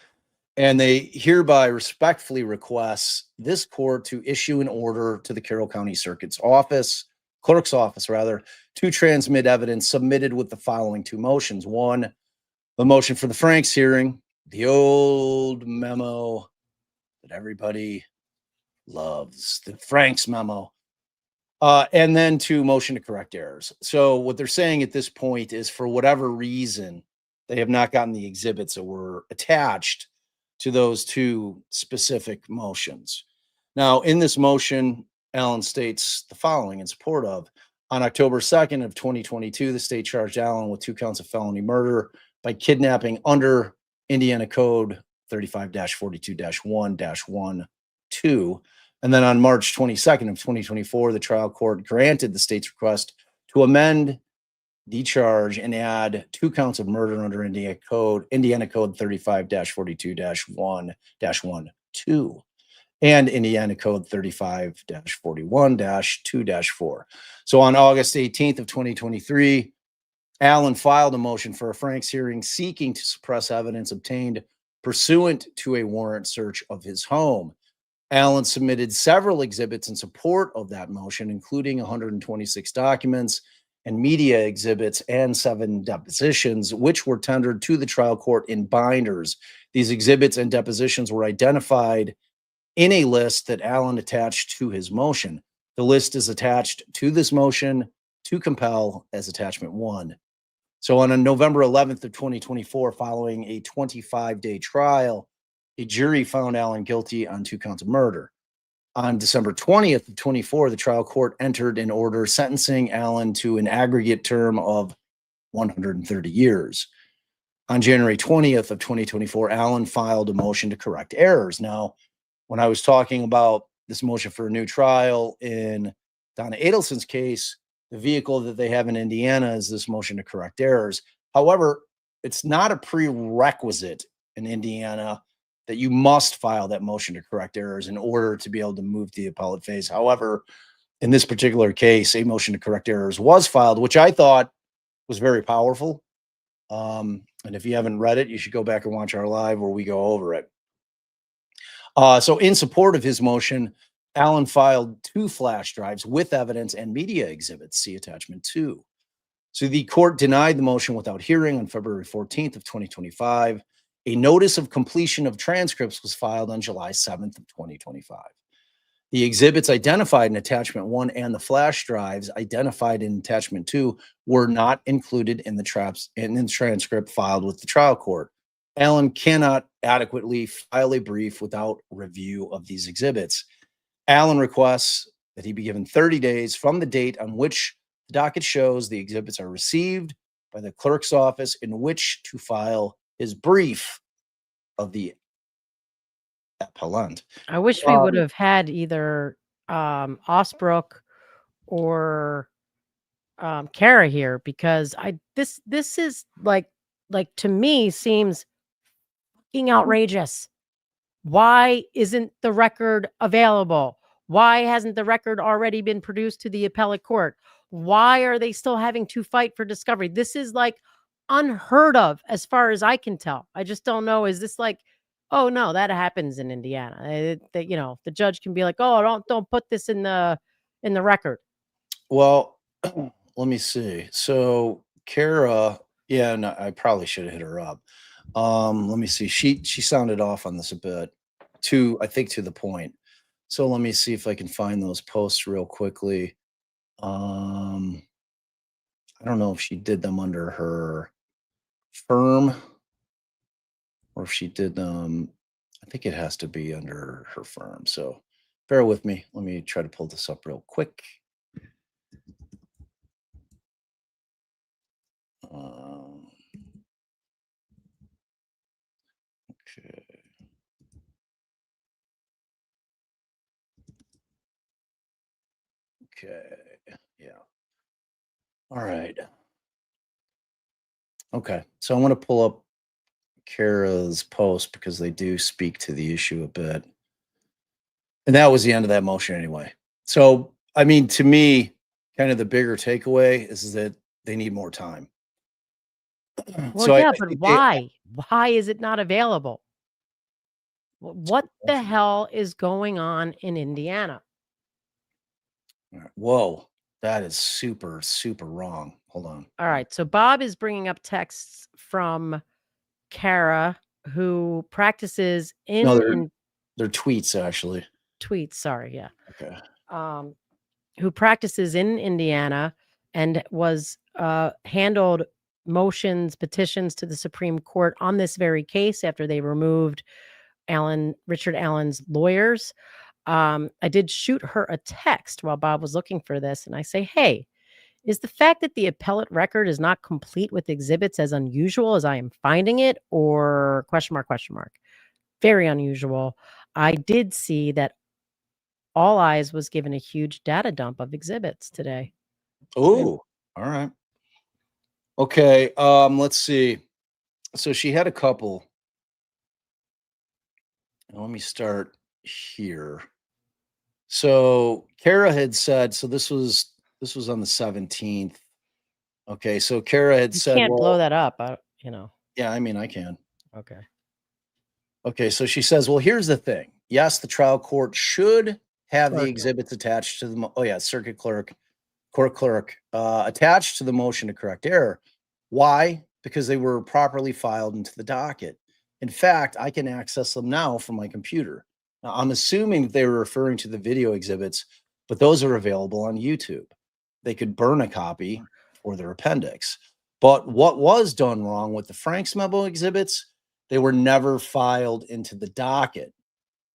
And they hereby respectfully request this court to issue an order to the Carroll County Circuit's office, clerk's office rather, to transmit evidence submitted with the following two motions. One, the motion for the Franks hearing, the old memo that everybody loves, the Franks memo. And then to motion to correct errors. So what they're saying at this point is, for whatever reason, they have not gotten the exhibits that were attached to those two specific motions. Now, in this motion, Allen states the following in support of: on October 2nd of 2022, the state charged Allen with 2 counts of felony murder by kidnapping under Indiana Code 35-42-1-1-2. And then on March 22nd of 2024, the trial court granted the state's request to amend the charge and add 2 counts of murder under Indiana Code 35-42-1-1-2 and Indiana Code 35-41-2-4. So on August 18th of 2023, Allen filed a motion for a Franks hearing seeking to suppress evidence obtained pursuant to a warrant search of his home. Allen submitted several exhibits in support of that motion, including 126 documents and media exhibits and 7 depositions, which were tendered to the trial court in binders. These exhibits and depositions were identified in a list that Allen attached to his motion. The list is attached to this motion to Compel as attachment 1. So on November 11th of 2024, following a 25-day trial, a jury found Allen guilty on 2 counts of murder. On December 20th of 24, the trial court entered an order sentencing Allen to an aggregate term of 130 years. On January 20th of 2024, Allen filed a motion to correct errors. Now, when I was talking about this motion for a new trial in Donna Adelson's case, the vehicle that they have in Indiana is this motion to correct errors. However, it's not a prerequisite in Indiana that you must file that motion to correct errors in order to be able to move to the appellate phase. However, in this particular case, a motion to correct errors was filed, which I thought was very powerful. And if you haven't read it, you should go back and watch our live where we go over it. So in support of his motion, Allen filed 2 flash drives with evidence and media exhibits, see attachment 2. So the court denied the motion without hearing on February 14th of 2025. A notice of completion of transcripts was filed on July 7th of 2025. The exhibits identified in attachment 1 and the flash drives identified in attachment 2 were not included in the transcript filed with the trial court. Allen cannot adequately file a brief without review of these exhibits. Allen requests that he be given 30 days from the date on which the docket shows the exhibits are received by the clerk's office in which to file his brief of the appellant. I wish we would have had either Osbrook or Kara here, because this is like to me seems fucking outrageous. Why isn't the record available? Why hasn't the record already been produced to the appellate court? Why are they still having to fight for discovery? This is like unheard of as far as I can tell. I just don't know. Is this like, oh no, that happens in Indiana? The judge can be like, oh, don't put this in the record. Well, let me see. So Kara, yeah, no, I probably should have hit her up. Let me see. She sounded off on this a bit, I think to the point. So let me see if I can find those posts real quickly. I don't know if she did them under her firm or if she did them. I think it has to be under her firm. So bear with me. Let me try to pull this up real quick. Okay. Okay. Yeah. All right. Okay. So I'm going to pull up Kara's post because they do speak to the issue a bit. And that was the end of that motion anyway. So, I mean, to me, kind of the bigger takeaway is that they need more time. Well, So yeah, but why? Why is it not available? What the hell is going on in Indiana? Whoa, that is super, super wrong. Hold on. All right. So Bob is bringing up texts from Kara, who practices in They're tweets, actually. tweets. Sorry. Yeah. Okay. who practices in Indiana and was handled motions, petitions to the Supreme Court on this very case after they removed Richard Allen's lawyers. I did shoot her a text while Bob was looking for this, and I say, hey, is the fact that the appellate record is not complete with exhibits as unusual as I am finding it, or question mark, question mark? Very unusual. I did see that All Eyes was given a huge data dump of exhibits today. Oh, all right. Okay, let's see. So she had a couple. Let me start here. So Kara had said, so this was on the 17th. Okay, so Kara had You said, can't blow well, that up, yeah, I mean, I can. Okay. Okay, so she says, well, here's the thing. Yes, the trial court should have the Clerk. exhibits attached to the, oh yeah, circuit clerk, court clerk, attached to the motion to correct error. Why? Because they were properly filed into the docket. In fact, I can access them now from my computer. Now, I'm assuming that they were referring to the video exhibits, but those are available on YouTube. They could burn a copy for their appendix. But what was done wrong with the Frank's memo exhibits, they were never filed into the docket.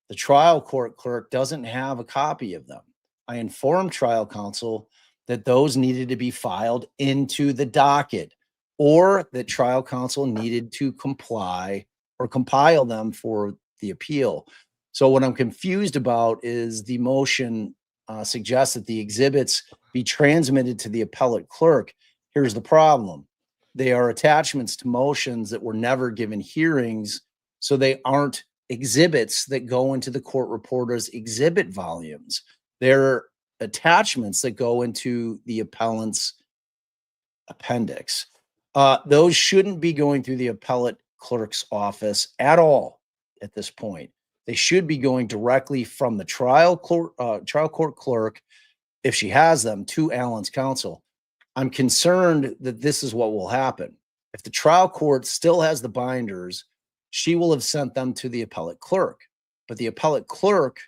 The trial court clerk doesn't have a copy of them. I informed trial counsel that those needed to be filed into the docket, or that trial counsel needed to comply or compile them for the appeal. So what I'm confused about is the motion suggests that the exhibits be transmitted to the appellate clerk. Here's the problem. They are attachments to motions that were never given hearings, so they aren't exhibits that go into the court reporter's exhibit volumes. They're attachments that go into the appellant's appendix. Those shouldn't be going through the appellate clerk's office at all at this point. They should be going directly from the trial court clerk, if she has them, to Allen's counsel. I'm concerned that this is what will happen. If the trial court still has the binders, she will have sent them to the appellate clerk, but the appellate clerk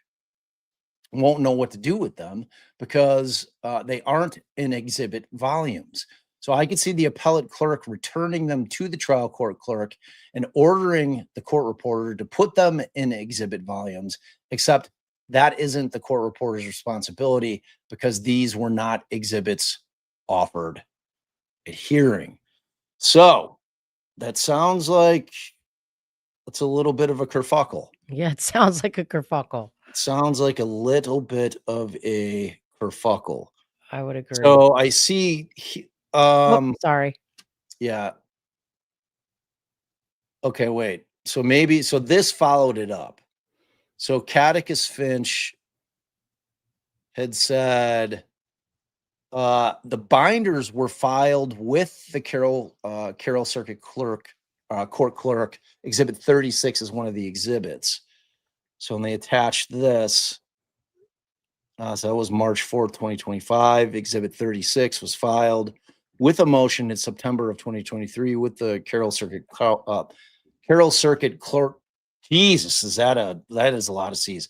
won't know what to do with them because they aren't in exhibit volumes. So I could see the appellate clerk returning them to the trial court clerk and ordering the court reporter to put them in exhibit volumes, except that isn't the court reporter's responsibility because these were not exhibits offered at hearing. So that sounds like it's a little bit of a kerfuckle. Yeah, it sounds like a kerfuckle. It sounds like a little bit of a kerfuckle. I would agree. So I see, sorry. yeah. Okay, wait. So this followed it up. So Catechus Finch had said the binders were filed with the Carroll Circuit Clerk, Court Clerk. Exhibit 36 is one of the exhibits. So when they attached this, so that was March 4th, 2025. Exhibit 36 was filed with a motion in September of 2023 with the Carroll Circuit Clerk. Jesus, that is a lot of C's.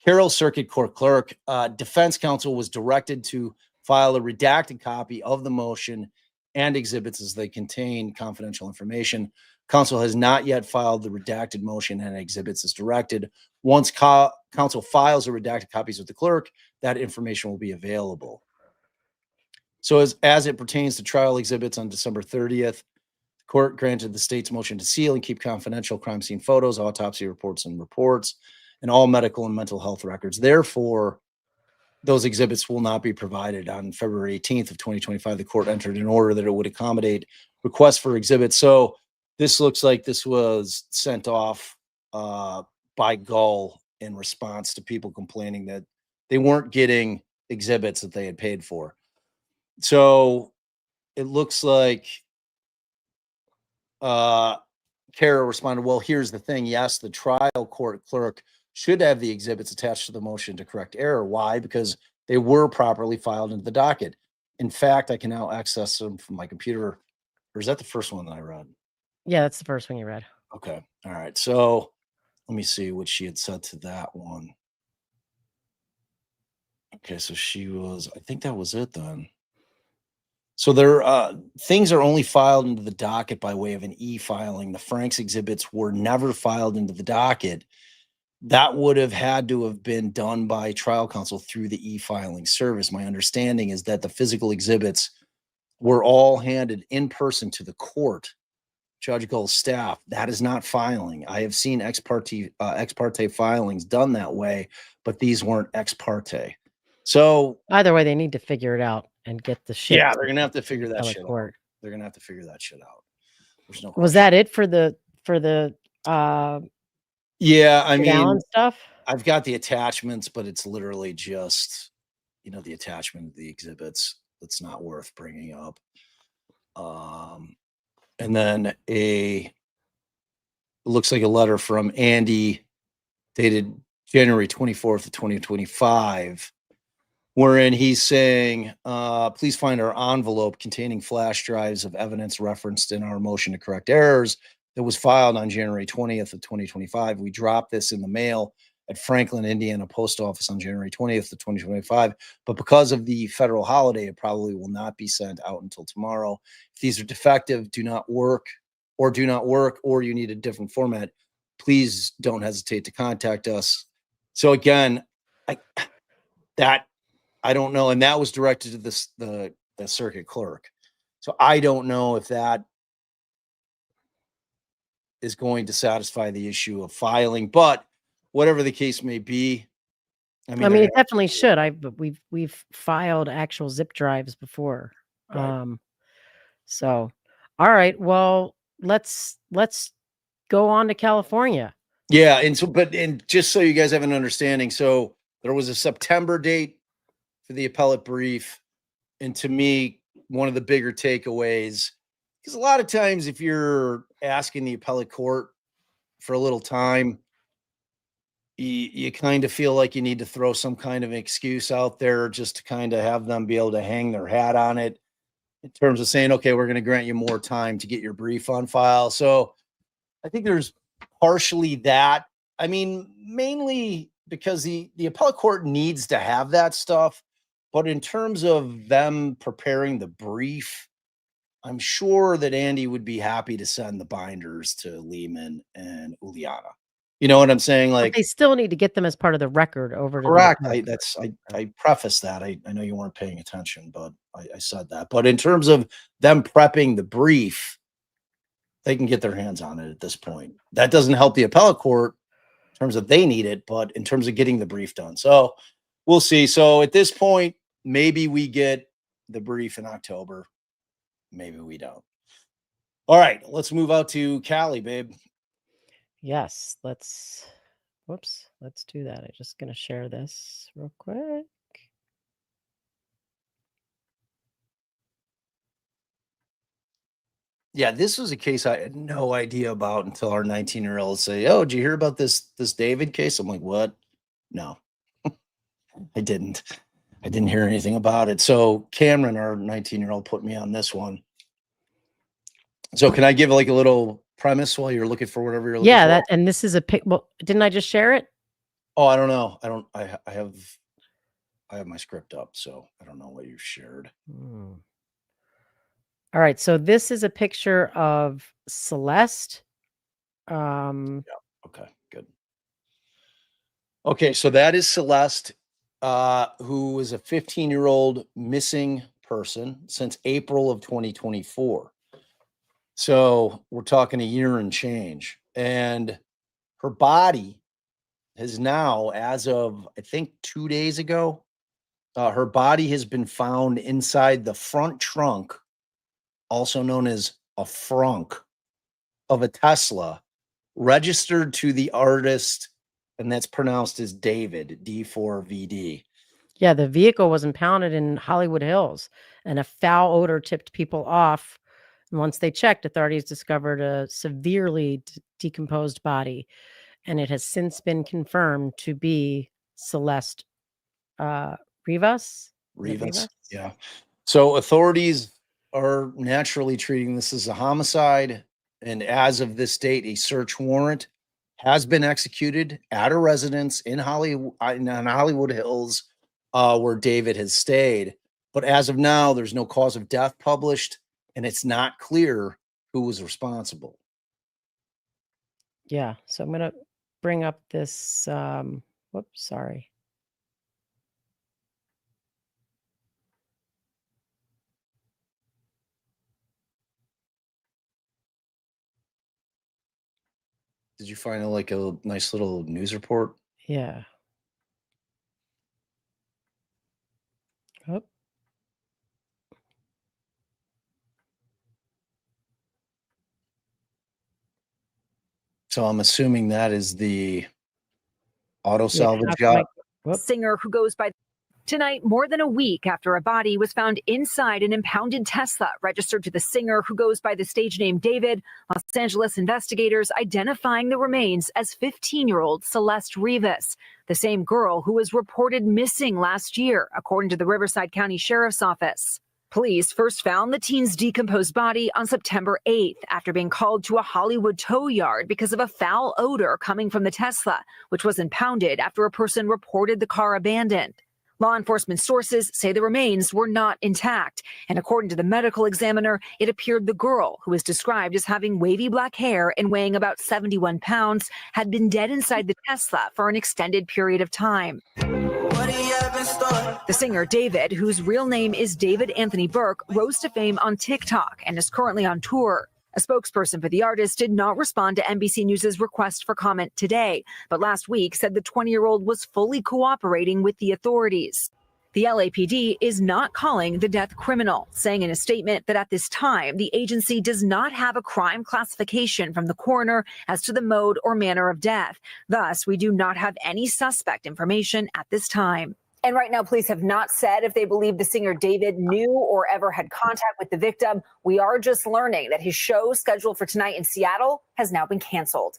Carroll Circuit Court Clerk. Defense counsel was directed to file a redacted copy of the motion and exhibits as they contain confidential information. Counsel has not yet filed the redacted motion and exhibits as directed. Once counsel files the redacted copies with the clerk, that information will be available. So as it pertains to trial exhibits on December 30th, the court granted the state's motion to seal and keep confidential crime scene photos, autopsy reports, and all medical and mental health records. Therefore, those exhibits will not be provided. On February 18th of 2025, the court entered an order that it would accommodate requests for exhibits. So this looks like this was sent off by Gull in response to people complaining that they weren't getting exhibits that they had paid for. So it looks like Kara responded, well, here's the thing. Yes, the trial court clerk should have the exhibits attached to the motion to correct error. Why? Because they were properly filed into the docket. In fact, I can now access them from my computer. Or is that the first one that I read? Yeah, that's the first one you read. Okay. All right. So let me see what she had said to that one. Okay, so I think that was it then. So there, things are only filed into the docket by way of an e-filing. The Franks exhibits were never filed into the docket. That would have had to have been done by trial counsel through the e-filing service. My understanding is that the physical exhibits were all handed in person to the court. Judge Gull's staff. That is not filing. I have seen ex parte filings done that way, but these weren't ex parte. So Either way, they need to figure it out and get the shit. yeah, they're gonna have to figure that appellate shit out. court. They're gonna have to figure that shit out. There's no Was question. that it for the Yeah, I Allen mean, stuff? I've got the attachments, but it's literally just, the attachment of the exhibits. That's not worth bringing up. And then it looks like a letter from Andy dated January 24th of 2025, wherein he's saying, please find our envelope containing flash drives of evidence referenced in our motion to correct errors that was filed on January 20th of 2025. We dropped this in the mail at Franklin, Indiana post office on January 20th of 2025. But because of the federal holiday, it probably will not be sent out until tomorrow. If these are defective, do not work, or you need a different format, please don't hesitate to contact us. So again, I don't know. And that was directed to the circuit clerk. So I don't know if that is going to satisfy the issue of filing, but whatever the case may be, I mean, it definitely should. But we've filed actual zip drives before. Right. So, all right. Well, let's go on to California. Yeah, and just so you guys have an understanding, so there was a September date for the appellate brief, and to me, one of the bigger takeaways, because a lot of times if you're asking the appellate court for a little time, you kind of feel like you need to throw some kind of excuse out there just to kind of have them be able to hang their hat on it in terms of saying, okay, we're going to grant you more time to get your brief on file. So I think there's partially that. I mean, mainly because the appellate court needs to have that stuff. But in terms of them preparing the brief, I'm sure that Andy would be happy to send the binders to Lehman and Uliana. You know what I'm saying? But Like, they still need to get them as part of the record over to correct. the I preface that. I know you weren't paying attention, but I said that. But in terms of them prepping the brief, they can get their hands on it at this point. That doesn't help the appellate court in terms of they need it, but in terms of getting the brief done. So we'll see. So at this point, maybe we get the brief in October. Maybe we don't. All right, let's move out to Cali, babe. Yes, let's do that. I'm just going to share this real quick. Yeah, this was a case I had no idea about until our 19-year-old say, "Oh, did you hear about this David case?" I'm like, "What?" No, I didn't. I didn't hear anything about it. So Cameron, our 19-year-old, put me on this one. So can I give like a little premise while you're looking for whatever you're looking for? And this is a pic. Well, didn't I just share it? Oh, I don't know. I have my script up, so I don't know what you shared. All right. So this is a picture of Celeste. Yeah. Okay, good. Okay, so that is Celeste, who is a 15-year-old missing person since April of 2024. So we're talking a year and change. And her body has now, as of I think 2 days ago, her body has been found inside the front trunk, also known as a frunk, of a Tesla, registered to the artist, and that's pronounced as David, D4vd. Yeah, the vehicle was impounded in Hollywood Hills, and a foul odor tipped people off. And once they checked, authorities discovered a severely decomposed body, and it has since been confirmed to be Celeste Rivas. Rivas, yeah. So authorities are naturally treating this as a homicide, and as of this date, a search warrant has been executed at a residence in Hollywood Hills where David has stayed. But as of now, there's no cause of death published, and it's not clear who was responsible. Yeah. So I'm going to bring up this. Whoops, sorry. Did you find like a nice little news report? Yeah. Oh. So I'm assuming that is the auto Yeah, salvage how guy. come whoop. Singer who goes by tonight, more than a week after a body was found inside an impounded Tesla registered to the singer who goes by the stage name David. Los Angeles investigators identifying the remains as 15-year-old Celeste Rivas, the same girl who was reported missing last year, according to the Riverside County Sheriff's Office. Police first found the teen's decomposed body on September 8th after being called to a Hollywood tow yard because of a foul odor coming from the Tesla, which was impounded after a person reported the car abandoned. Law enforcement sources say the remains were not intact, and according to the medical examiner, it appeared the girl, who is described as having wavy black hair and weighing about 71 pounds, had been dead inside the Tesla for an extended period of time. The singer David, whose real name is David Anthony Burke, rose to fame on TikTok and is currently on tour. A spokesperson for the artist did not respond to NBC News' request for comment today, but last week said the 20-year-old was fully cooperating with the authorities. The LAPD is not calling the death criminal, saying in a statement that at this time, the agency does not have a crime classification from the coroner as to the mode or manner of death. Thus, we do not have any suspect information at this time. And right now, police have not said if they believe the singer David knew or ever had contact with the victim. We are just learning that his show scheduled for tonight in Seattle has now been canceled.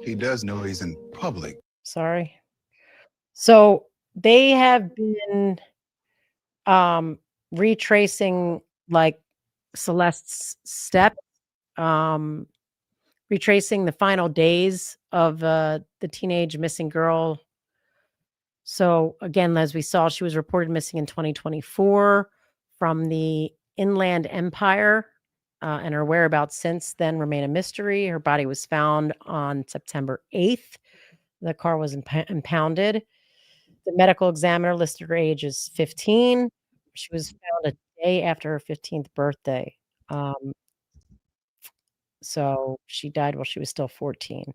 He does know he's in public. Sorry. So they have been retracing like Celeste's steps, retracing the final days of the teenage missing girl. So again, as we saw, she was reported missing in 2024 from the Inland Empire, and her whereabouts since then remain a mystery. Her body was found on September 8th. The car was impounded. The medical examiner listed her age as 15. She was found a day after her 15th birthday. So she died while she was still 14.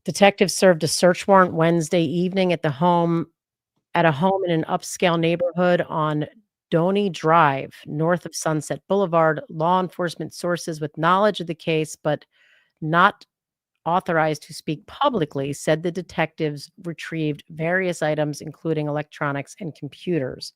Detectives served a search warrant Wednesday evening at a home in an upscale neighborhood on Doney Drive, north of Sunset Boulevard. Law enforcement sources with knowledge of the case, but not authorized to speak publicly, said the detectives retrieved various items, including electronics and computers.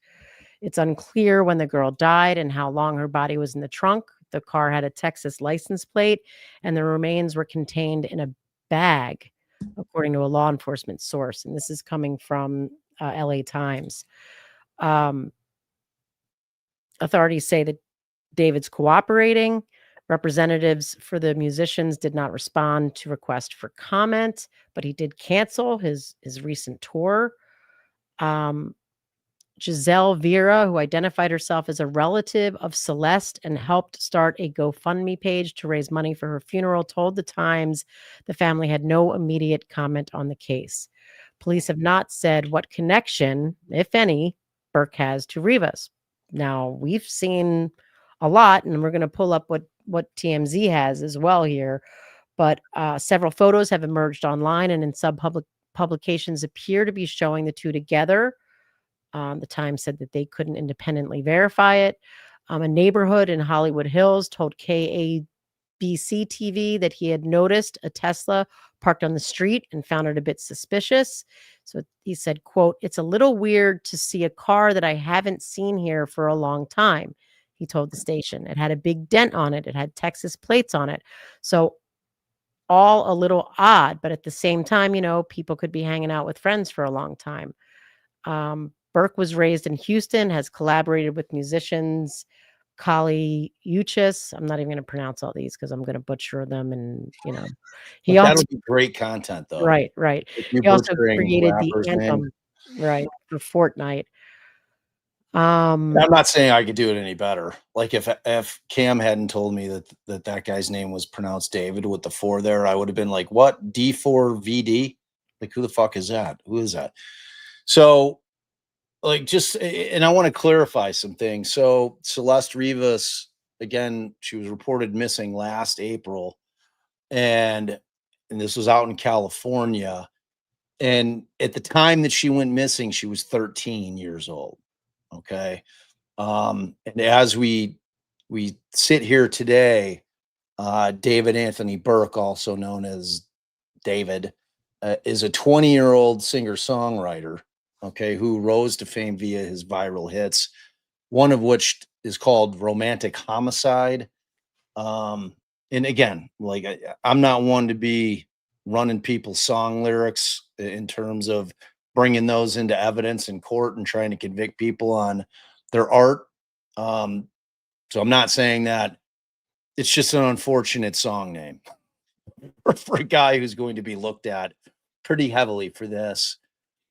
It's unclear when the girl died and how long her body was in the trunk. The car had a Texas license plate, and the remains were contained in a bag, according to a law enforcement source. And this is coming from LA Times. Authorities say that David's cooperating. Representatives for the musicians did not respond to request for comment, but he did cancel his recent tour. Giselle Vera, who identified herself as a relative of Celeste and helped start a GoFundMe page to raise money for her funeral, told the Times the family had no immediate comment on the case. Police have not said what connection, if any, Burke has to Rivas. Now, we've seen a lot, and we're going to pull up what TMZ has as well here, but several photos have emerged online and in sub-public publications appear to be showing the two together. The Times said that they couldn't independently verify it. A neighborhood in Hollywood Hills told KABC TV that he had noticed a Tesla parked on the street and found it a bit suspicious. So he said, quote, "It's a little weird to see a car that I haven't seen here for a long time," he told the station. It had a big dent on it. It had Texas plates on it. So all a little odd, but at the same time, people could be hanging out with friends for a long time. Burke was raised in Houston, has collaborated with musicians Kali Uchis. I'm not even going to pronounce all these because I'm going to butcher them. And, you know, he But also, that'll be great content, though. right. If you He also butchering created the rappers' names. anthem, right, for Fortnite. I'm not saying I could do it any better. Like if Cam hadn't told me that guy's name was pronounced David with the 4 there, I would have been like, what? D4vd? Like, who the fuck is that? Who is that? So, like, just, and I want to clarify some things. So Celeste Rivas, again, she was reported missing last April, and this was out in California. And at the time that she went missing, she was 13 years old. Okay. And as we sit here today, David Anthony Burke, also known as David, is a 20-year-old singer-songwriter, okay, who rose to fame via his viral hits, one of which is called Romantic Homicide. And again, like I'm not one to be running people's song lyrics in terms of bringing those into evidence in court and trying to convict people on their art. So I'm not saying that. It's just an unfortunate song name for a guy who's going to be looked at pretty heavily for this.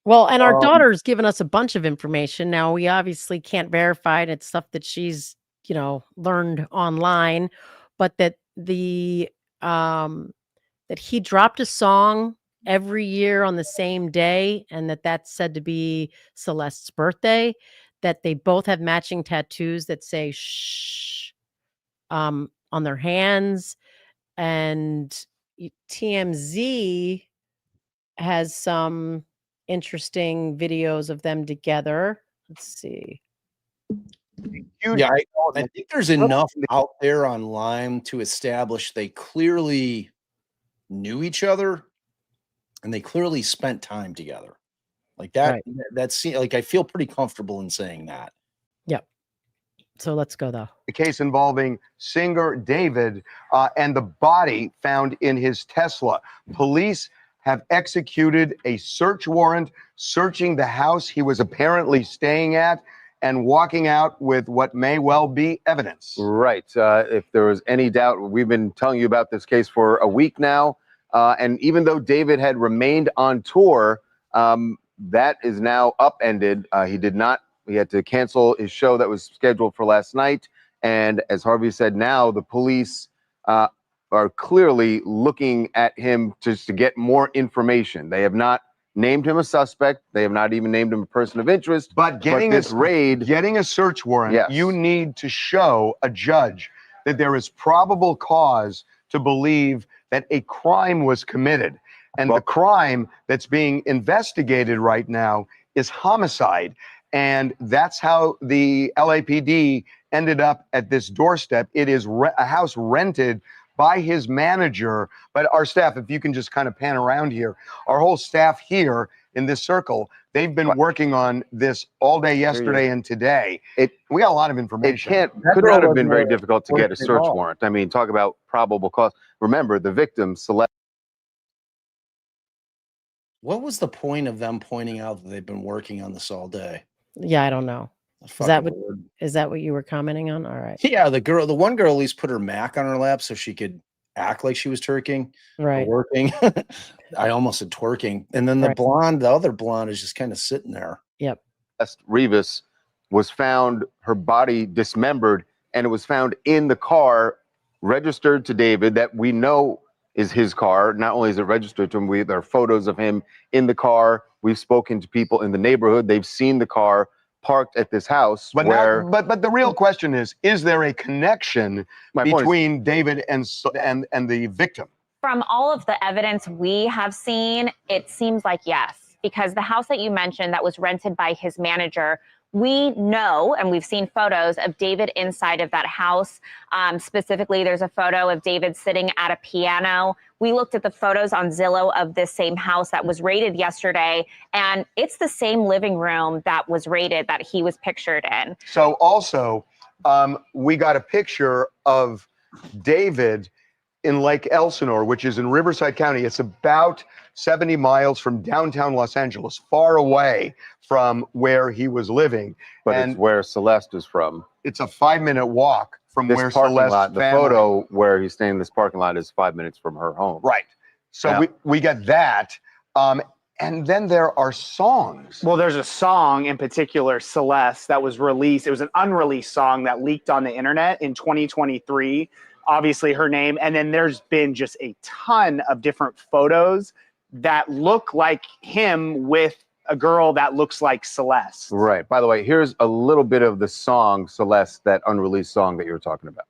Well, and our daughter's given us a bunch of information. Now, we obviously can't verify it. It's stuff that she's, you know, learned online, but that that he dropped a song every year on the same day, and that's said to be Celeste's birthday, that they both have matching tattoos that say shh on their hands, and TMZ has some interesting videos of them together. Let's see. Yeah, I think there's enough out there online to establish they clearly knew each other and they clearly spent time together. Like that, Right. that's like I feel pretty comfortable in saying that. Yep. So let's go though. The case involving singer David and the body found in his Tesla. Police have executed a search warrant searching the house he was apparently staying at and walking out with what may well be evidence. Right. If there was any doubt, we've been telling you about this case for a week now. And even though David had remained on tour, that is now upended. He had to cancel his show that was scheduled for last night. And as Harvey said, now the police are clearly looking at him just to get more information. They have not named him a suspect. They have not even named him a person of interest. But getting this raid, getting a search warrant, yes, you need to show a judge that there is probable cause to believe that a crime was committed. And the crime that's being investigated right now is homicide. And that's how the LAPD ended up at this doorstep. It is a house rented by his manager. But our staff, if you can just kind of pan around here, our whole staff here in this circle, they've been working on this all day yesterday and today. We got a lot of information. Could not have been very difficult to get a search warrant. I mean, talk about probable cause. Remember, the victim, Celeste. What was the point of them pointing out that they've been working on this all day? Yeah, I don't know. Is that what you were commenting on? All right. Yeah, the one girl at least put her Mac on her lap so she could act like she was twerking. Right. Working. I almost said twerking. And then the other blonde is just kind of sitting there. Yep. Rivas was found, her body dismembered, and it was found in the car registered to David that we know is his car. Not only is it registered to him, there are photos of him in the car. We've spoken to people in the neighborhood. They've seen the car parked at this house. But but the real question is there a connection between David and the victim? From all of the evidence we have seen, it seems like yes, because the house that you mentioned that was rented by his manager, we know, and we've seen photos of David inside of that house. Specifically, there's a photo of David sitting at a piano. We looked at the photos on Zillow of this same house that was raided yesterday, and it's the same living room that was raided that he was pictured in. So also, we got a picture of David in Lake Elsinore, which is in Riverside County. It's about 70 miles from downtown Los Angeles, far away from where he was living. But And it's where Celeste is from. it's a 5-minute walk from This where parking Celeste's lot, the family. photo where he's staying in this parking lot is 5 minutes from her home. Right. So Yeah. we get that. And then there are songs. Well, there's a song in particular, Celeste, that was released. It was an unreleased song that leaked on the internet in 2023. Obviously, her name. And then there's been just a ton of different photos that look like him with a girl that looks like Celeste. Right. By the way, here's a little bit of the song, Celeste, that unreleased song that you were talking about.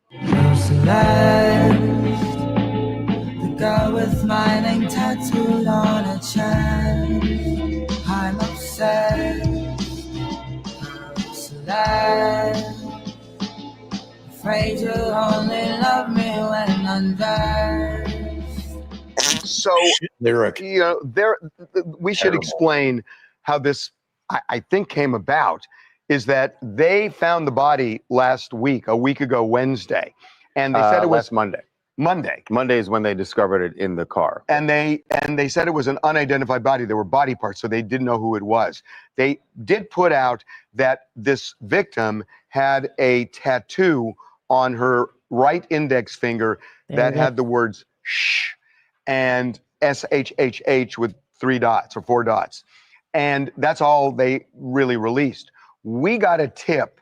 Celeste, the girl with my name tattooed on her chest. I'm obsessed. Celeste, afraid you only love me when undressed. So, Lyric. you know, we should explain how this, I think, came about. Is that they found the body last week, a week ago Wednesday, and they said it was last Monday. Monday. Monday is when they discovered it in the car. And they said it was an unidentified body. There were body parts, so they didn't know who it was. They did put out that this victim had a tattoo on her right index finger that had the words shh and SHHH with 3 dots or 4 dots. And that's all they really released. We got a tip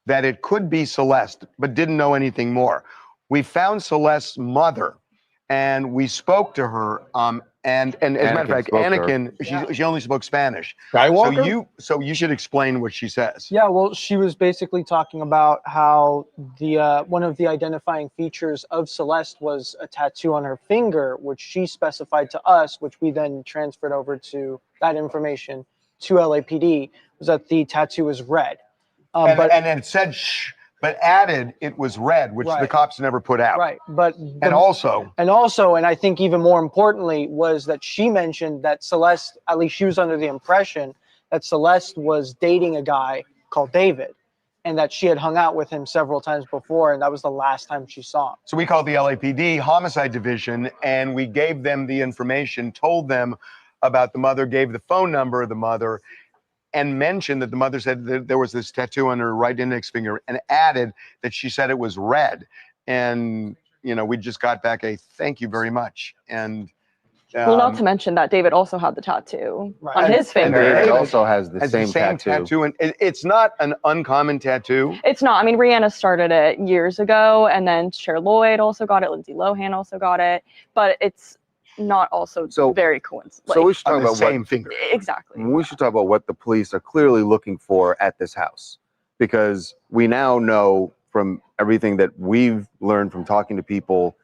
that it could be Celeste, but didn't know anything more. We found Celeste's mother, and we spoke to her. And as a matter of fact, Anakin, she only spoke Spanish. Skywalker? So you should explain what she says. Yeah, well, she was basically talking about how the one of the identifying features of Celeste was a tattoo on her finger, which she specified to us, which we then transferred over to that information to LAPD, was that the tattoo was red. And it said shh, but added it was red, which the cops never put out. Right, but And also, and I think even more importantly, was that she mentioned that Celeste, at least she was under the impression that Celeste was dating a guy called David, and that she had hung out with him several times before, and that was the last time she saw him. so we called the LAPD Homicide Division, and we gave them the information, told them about the mother, gave the phone number of the mother, and mentioned that the mother said that there was this tattoo on her right index finger, and added that she said it was red. And, you know, we just got back a thank you very much. And well, not to mention that David also had the tattoo on his finger. And David also has the same tattoo. And it's not an uncommon tattoo. It's not. I mean, Rihanna started it years ago, and then Cher Lloyd also got it. Lindsay Lohan also got it. But it's not also very coincidental. So we should talk about the same finger. Exactly. We should talk about what the police are clearly looking for at this house, because we now know from everything that we've learned from talking to people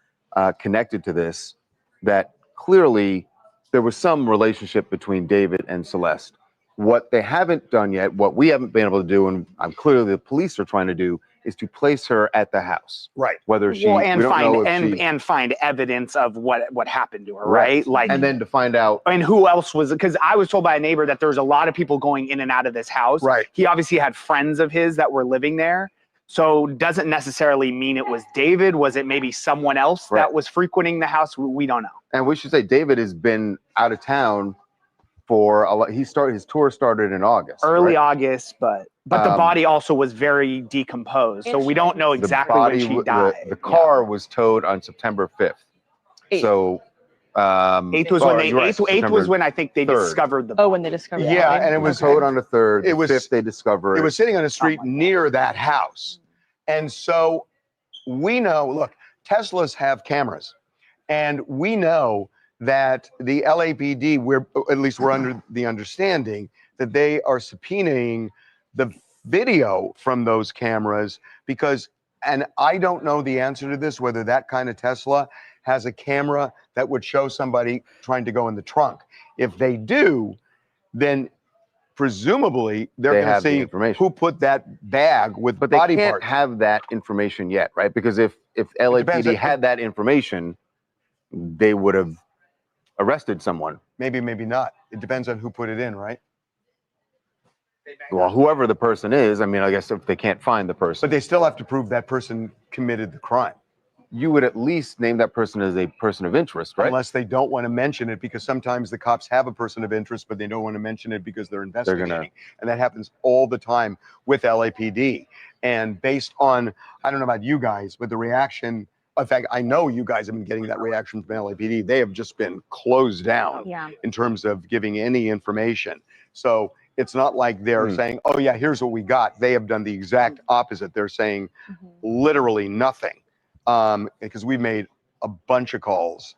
connected to this that clearly there was some relationship between David and Celeste. What they haven't done yet, what we haven't been able to do, and clearly the police are trying to do, is to place her at the house. Right. Whether she and find evidence of what happened to her, right? Like, and then to find out. I mean, who else was? Because I was told by a neighbor that there was a lot of people going in and out of this house. Right. He obviously had friends of his that were living there. So doesn't necessarily mean it was David. Was it maybe someone else that was frequenting the house? We don't know. And we should say David has been out of town for a lot. His tour started in August. Early August, but the body also was very decomposed. So we don't know exactly when she died. The car was towed on September 5th. 8th. So 8th was when eighth was when I think they discovered the body. Oh, when they discovered it. Yeah, and it was towed on the 3rd. It was 5th they discovered it was sitting on a street near that house. And so we know, look, Teslas have cameras, and we know that the LAPD, we're under the understanding that they are subpoenaing the video from those cameras because, and I don't know the answer to this, whether that kind of Tesla has a camera that would show somebody trying to go in the trunk. If they do, then presumably they're going to see who put that bag with but body they can't parts. have that information yet, right? Because if LAPD had that information, they would have arrested someone. Maybe, maybe not. It depends on who put it in, right? Well, whoever the person is, I mean, I guess if they can't find the person. But they still have to prove that person committed the crime. you would at least name that person as a person of interest, right? Unless they don't want to mention it, because sometimes the cops have a person of interest, but they don't want to mention it because they're investigating. And that happens all the time with LAPD. And based on, I don't know about you guys, but the reaction, in fact, I know you guys have been getting that reaction from LAPD. They have just been closed down in terms of giving any information. So it's not like they're saying, oh yeah, here's what we got. They have done the exact opposite. They're saying literally nothing. Because we've made a bunch of calls.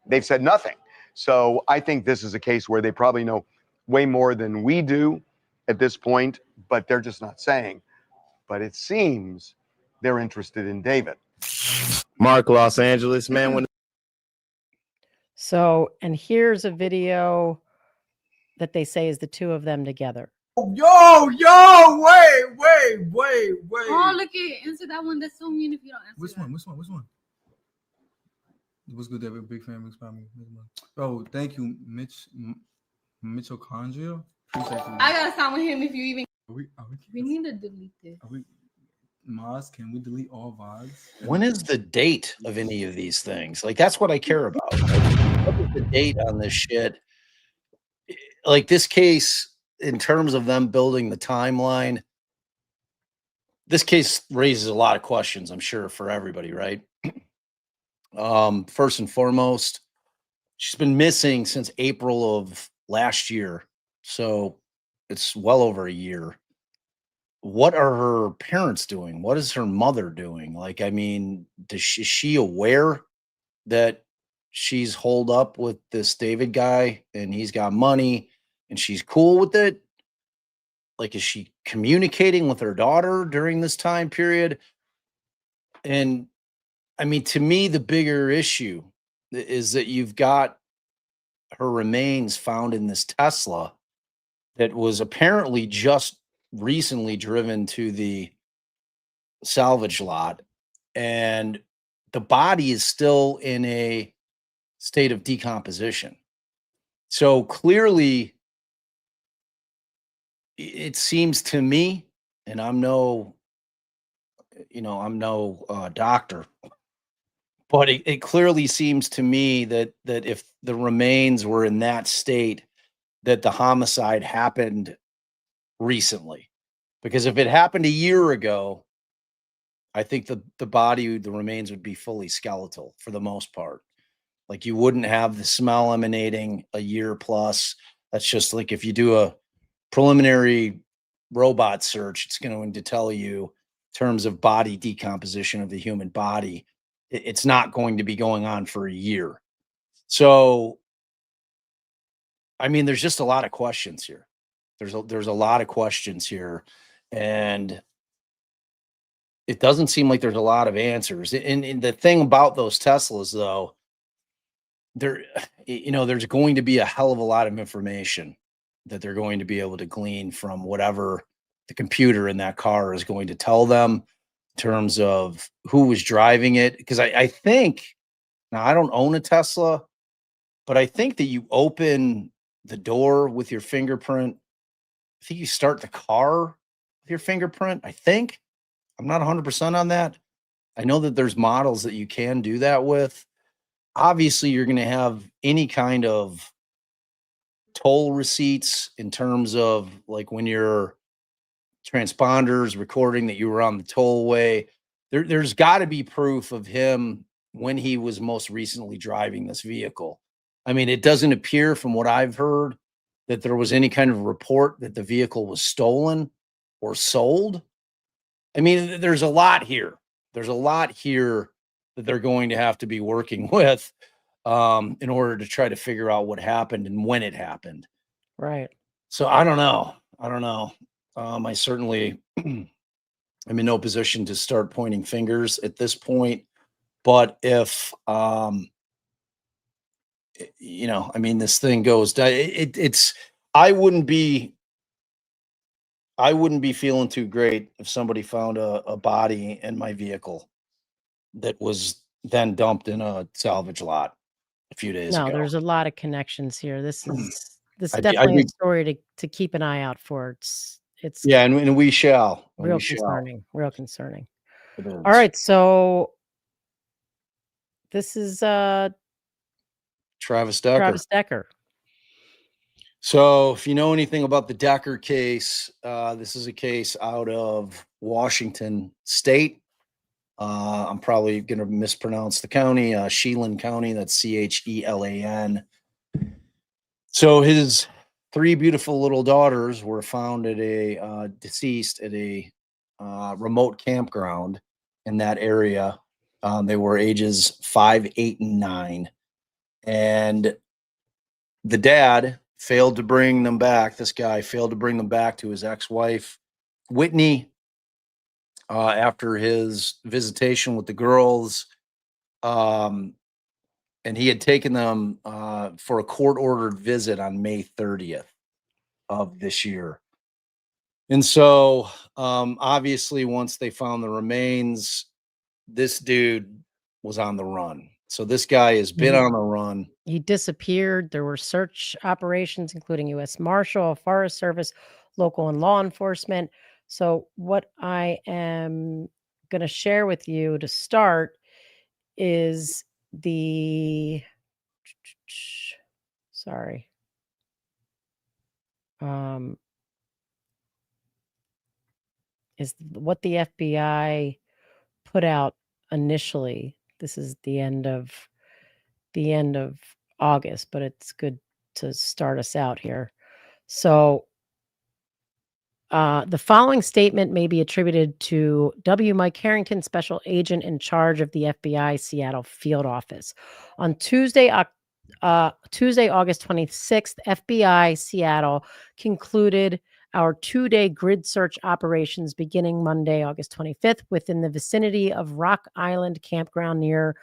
They've said nothing. So I think this is a case where they probably know way more than we do at this point, but they're just not saying. But it seems they're interested in David. Mark, Los Angeles, man. So, and here's a video that they say is the two of them together. Yo, wait. Oh, look at answer that one. That's so mean if you don't answer. Which one? What's good, David? Big fan, big family. Bro, thank you, Mitochondria. I gotta sign with him if you even. We need to delete this. Maz, can we delete all VODs? When is the date of any of these things? Like, that's what I care about. What is the date on this shit? Like, this case, in terms of them building the timeline, this case raises a lot of questions, I'm sure, for everybody, right? First and foremost, she's been missing since April of last year. So it's well over a year. What are her parents doing? What is her mother doing? Like, I mean, is she aware that she's holed up with this David guy and he's got money and she's cool with it? Like, is she communicating with her daughter during this time period? And I mean, to me, the bigger issue is that you've got her remains found in this Tesla that was apparently just recently driven to the salvage lot, and the body is still in a state of decomposition. So clearly, it seems to me, and I'm no doctor, but it clearly seems to me that if the remains were in that state, that the homicide happened recently. Because if it happened a year ago, I think the remains would be fully skeletal for the most part. Like, you wouldn't have the smell emanating a year plus. That's just like if you do a preliminary robot search, it's going to tell you in terms of body decomposition of the human body, it's not going to be going on for a year. So, I mean, there's just a lot of questions here. There's a lot of questions here, and it doesn't seem like there's a lot of answers. And the thing about those Teslas, though, there's going to be a hell of a lot of information that they're going to be able to glean from whatever the computer in that car is going to tell them in terms of who was driving it. Because I think, now I don't own a Tesla, but I think that you open the door with your fingerprint. I think you start the car with your fingerprint. I think. I'm not 100% on that. I know that there's models that you can do that with. Obviously, you're going to have any kind of toll receipts in terms of like when your transponders recording that you were on the tollway. There's got to be proof of him when he was most recently driving this vehicle. I mean, it doesn't appear from what I've heard that there was any kind of report that the vehicle was stolen or sold. I mean, there's a lot here. There's a lot here that they're going to have to be working with in order to try to figure out what happened and when it happened. Right. So I don't know. I certainly am in no position to start pointing fingers at this point. But if, this thing goes down, I wouldn't be feeling too great if somebody found a body in my vehicle that was then dumped in a salvage lot a few days ago. No, there's a lot of connections here. This is definitely a story to keep an eye out for. It's and we shall. Real concerning. All right, so This is Travis Decker. Travis Decker. So if you know anything about the Decker case, this is a case out of Washington State. I'm probably going to mispronounce the county, Chelan County. That's Chelan. So his 3 beautiful little daughters were found at a deceased at a remote campground in that area. They were ages 5, 8, and 9. And the dad failed to bring them back. This guy failed to bring them back to his ex-wife, Whitney, after his visitation with the girls. And he had taken them for a court-ordered visit on May 30th of this year. And so, obviously, once they found the remains, this dude was on the run. So this guy has been on the run. He disappeared. There were search operations, including U.S. Marshal, Forest Service, local and law enforcement. So what I am going to share with you to start is the, sorry. Is what the FBI put out initially. This is the end of August, but it's good to start us out here. So the following statement may be attributed to W. Mike Harrington, special agent in charge of the FBI Seattle field office. On Tuesday, August 26th, FBI Seattle concluded our 2-day grid search operations beginning Monday, August 25th, within the vicinity of Rock Island Campground near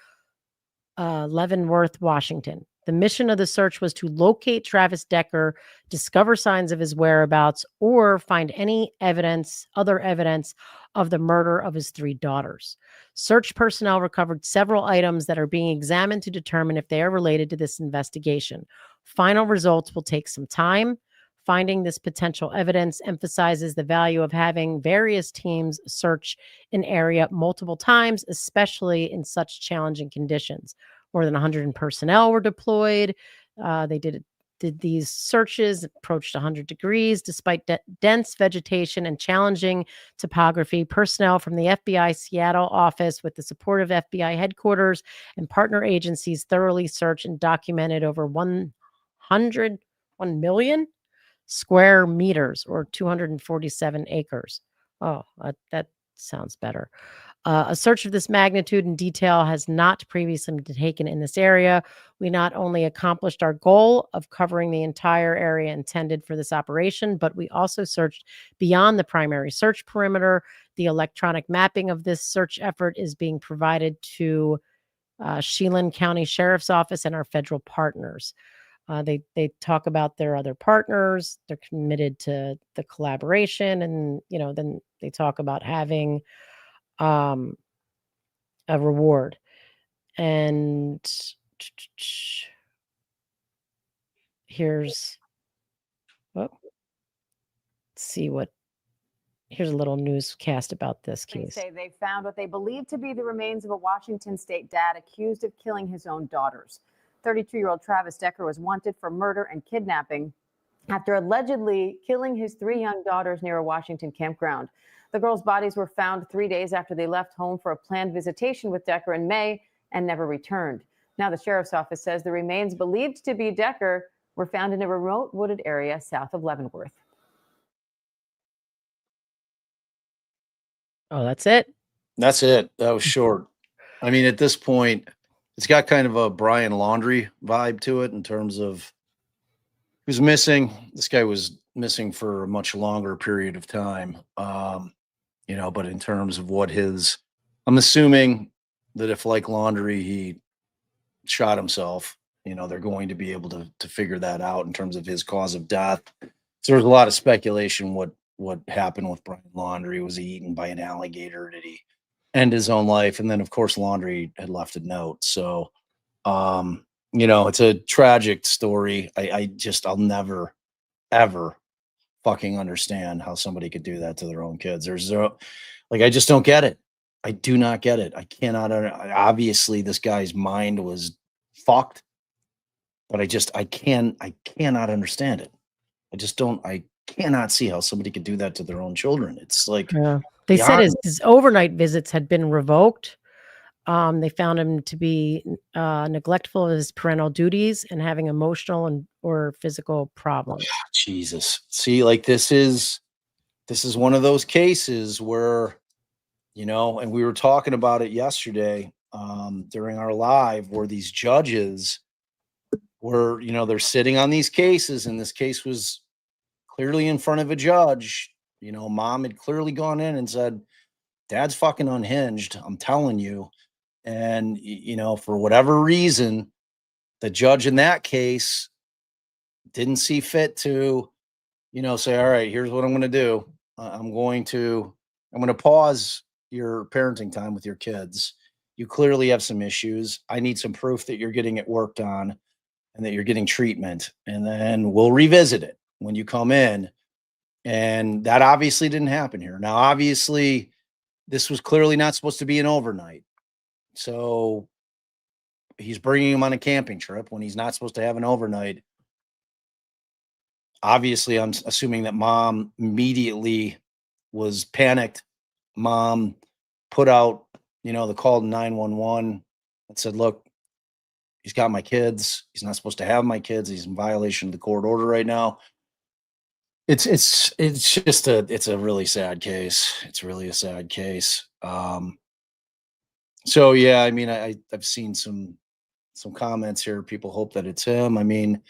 Leavenworth, Washington. The mission of the search was to locate Travis Decker, discover signs of his whereabouts, or find any other evidence of the murder of his 3 daughters. Search personnel recovered several items that are being examined to determine if they are related to this investigation. Final results will take some time. Finding this potential evidence emphasizes the value of having various teams search an area multiple times, especially in such challenging conditions. More than 100 personnel were deployed. They did these searches, approached 100 degrees. Despite dense vegetation and challenging topography, personnel from the FBI Seattle office, with the support of FBI headquarters and partner agencies, thoroughly searched and documented over 1 million square meters, or 247 acres. Oh, that sounds better. A search of this magnitude and detail has not previously been taken in this area. We not only accomplished our goal of covering the entire area intended for this operation, but we also searched beyond the primary search perimeter. The electronic mapping of this search effort is being provided to Chelan County Sheriff's Office and our federal partners. They talk about their other partners. They're committed to the collaboration, and then they talk about having a reward. And here's here's a little newscast about this case. They say they found what they believe to be the remains of a Washington State dad accused of killing his own daughters. 32-year-old Travis Decker was wanted for murder and kidnapping after allegedly killing his 3 young daughters near a Washington campground. The girls' bodies were found 3 days after they left home for a planned visitation with Decker in May and never returned. Now the sheriff's office says the remains believed to be Decker were found in a remote wooded area south of Leavenworth. Oh, that's it? That's it. That was short. I mean, at this point, it's got kind of a Brian Laundrie vibe to it in terms of who's missing. This guy was missing for a much longer period of time. But in terms of I'm assuming that if, like Laundrie, he shot himself, they're going to be able to figure that out in terms of his cause of death. So there's a lot of speculation what happened with Brian Laundrie. Was he eaten by an alligator? Did he end his own life? And then, of course, Laundrie had left a note. So, it's a tragic story. I'll never, ever fucking understand how somebody could do that to their own kids. I just don't get it. I do not get it. I cannot. Obviously, this guy's mind was fucked, but I cannot understand it. I cannot see how somebody could do that to their own children. It's like, Yeah. They said beyond- his overnight visits had been revoked. They found him to be neglectful of his parental duties and having emotional and or physical problems. Jesus. See, like this is one of those cases where, and we were talking about it yesterday during our live, where these judges were, they're sitting on these cases, and this case was clearly in front of a judge. Mom had clearly gone in and said, Dad's fucking unhinged, I'm telling you. And, for whatever reason, the judge in that case didn't see fit to, say, all right, here's what I'm going to do. I'm going to pause your parenting time with your kids. You clearly have some issues. I need some proof that you're getting it worked on and that you're getting treatment. And then we'll revisit it when you come in. And that obviously didn't happen here. Now, obviously, this was clearly not supposed to be an overnight. So he's bringing him on a camping trip when he's not supposed to have an overnight. Obviously, I'm assuming that mom immediately was panicked. Mom put out, the call to 911 and said, look, he's got my kids. He's not supposed to have my kids. He's in violation of the court order right now. It's a really sad case. It's really a sad case. So yeah, I mean, I've seen some comments here. People hope that it's him. I mean,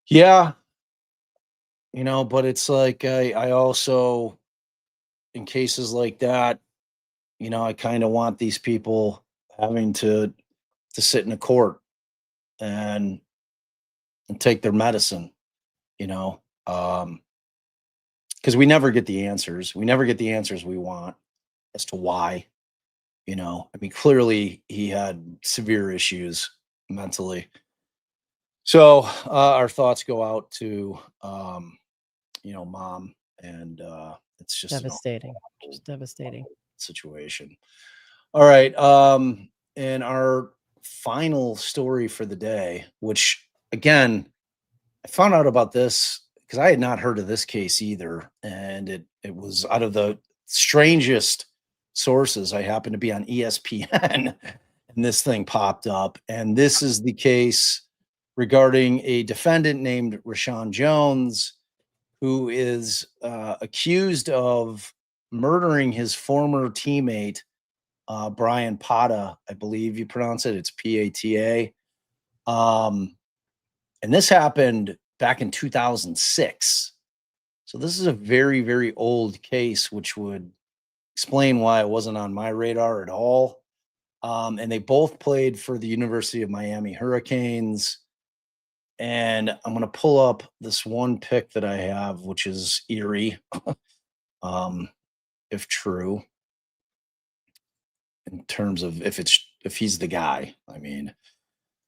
yeah, but it's like, I also, in cases like that, I kind of want these people having to sit in a court and take their medicine, because we never get the answers. We never get the answers we want as to why. I mean, clearly he had severe issues mentally. So our thoughts go out to, mom, and it's just Devastating. Just devastating situation. All right. And our final story for the day, which again, I found out about this because I had not heard of this case either. And it was out of the strangest sources. I happened to be on ESPN and this thing popped up. And this is the case regarding a defendant named Rashaun Jones, who is accused of murdering his former teammate, Bryan Pata, I believe you pronounce it. It's Pata. And this happened back in 2006. So this is a very, very old case, which would explain why it wasn't on my radar at all. And they both played for the University of Miami Hurricanes. And I'm going to pull up this one pick that I have, which is eerie, if true, in terms of if he's the guy. I mean,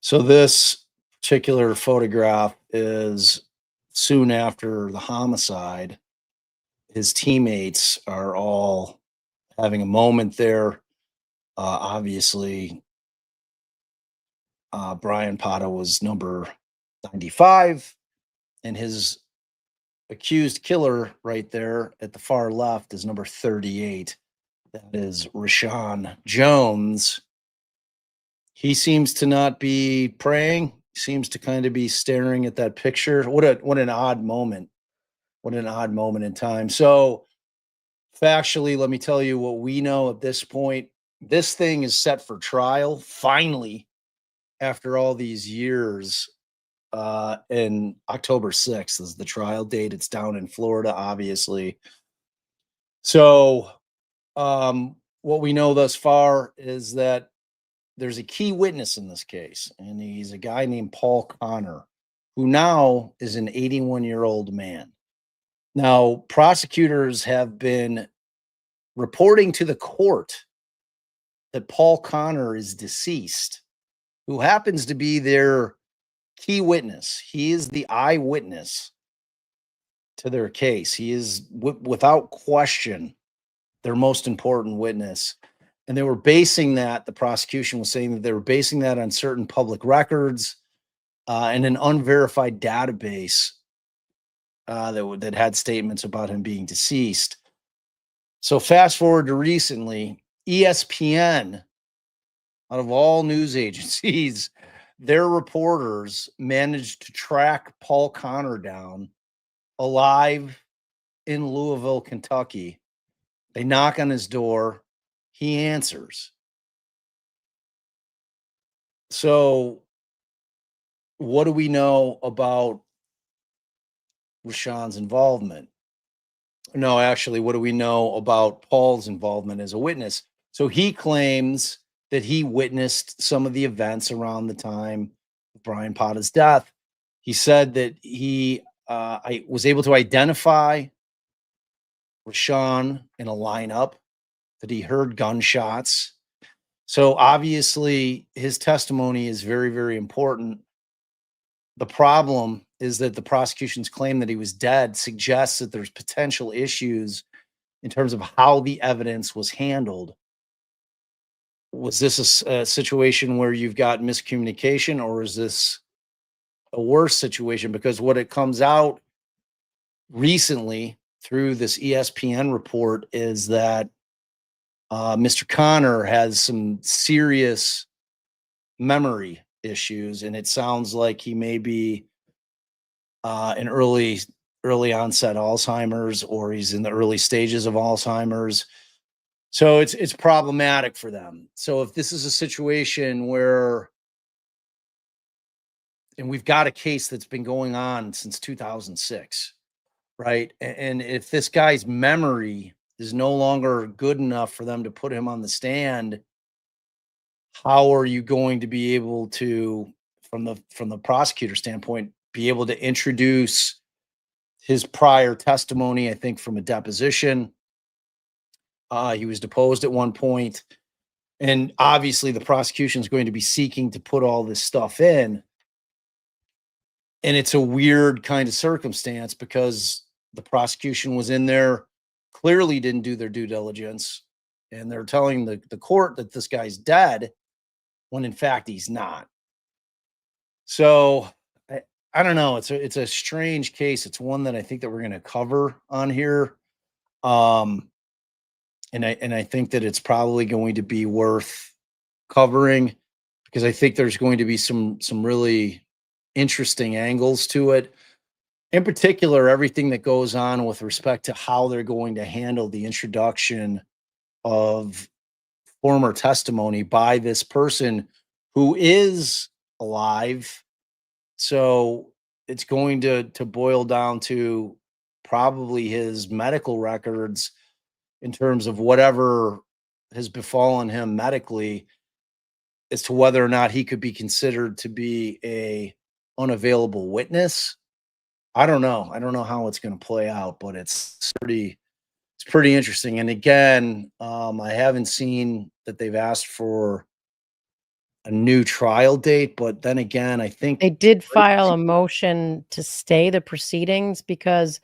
so this particular photograph is soon after the homicide. His teammates are all having a moment there. Obviously, Bryan Pata was number 95, and his accused killer right there at the far left is number 38. That is Rashaun Jones. He seems to not be praying. He seems to kind of be staring at that picture. What an odd moment. What an odd moment in time. So factually, let me tell you what we know at this point. This thing is set for trial, finally, after all these years. And October 6th is the trial date. It's down in Florida, obviously. So what we know thus far is that there's a key witness in this case, and he's a guy named Paul Connor, who now is an 81-year-old man. Now, prosecutors have been reporting to the court that Paul Connor is deceased, who happens to be their key witness. He is the eyewitness to their case. He is, without question, their most important witness. And they were basing that, the prosecution was saying that they were basing that on certain public records and an unverified database that had statements about him being deceased. So fast forward to recently, ESPN, out of all news agencies, their reporters managed to track Paul Connor down alive in Louisville, Kentucky. They knock on his door. He answers. So what do we know about Rashawn's involvement? No, actually, what do we know about Paul's involvement as a witness? So he claims that he witnessed some of the events around the time of Bryan Pata's death. He said that he I was able to identify Rashawn in a lineup, that he heard gunshots. So obviously his testimony is very, very important. The problem is that the prosecution's claim that he was dead suggests that there's potential issues in terms of how the evidence was handled. Was this a situation where you've got miscommunication, or is this a worse situation? Because what it comes out recently through this ESPN report is that Mr. Connor has some serious memory issues, and it sounds like he may be in early onset Alzheimer's, or he's in the early stages of Alzheimer's. So it's problematic for them. So if this is a situation where, and we've got a case that's been going on since 2006, right? And if this guy's memory is no longer good enough for them to put him on the stand, how are you going to be able to, from the prosecutor standpoint, be able to introduce his prior testimony? I think from a deposition, he was deposed at one point, and obviously the prosecution is going to be seeking to put all this stuff in. And it's a weird kind of circumstance because the prosecution was in there, clearly didn't do their due diligence, and they're telling the court that this guy's dead when in fact he's not. So I don't know. It's a strange case. It's one that I think that we're going to cover on here. And I think that it's probably going to be worth covering, because I think there's going to be some really interesting angles to it. In particular, everything that goes on with respect to how they're going to handle the introduction of former testimony by this person who is alive. So it's going to boil down to probably his medical records in terms of whatever has befallen him medically, as to whether or not he could be considered to be a unavailable witness. I don't know. I don't know how it's going to play out, but it's pretty interesting. And again, I haven't seen that they've asked for a new trial date, but then again, I think they did file a motion to stay the proceedings because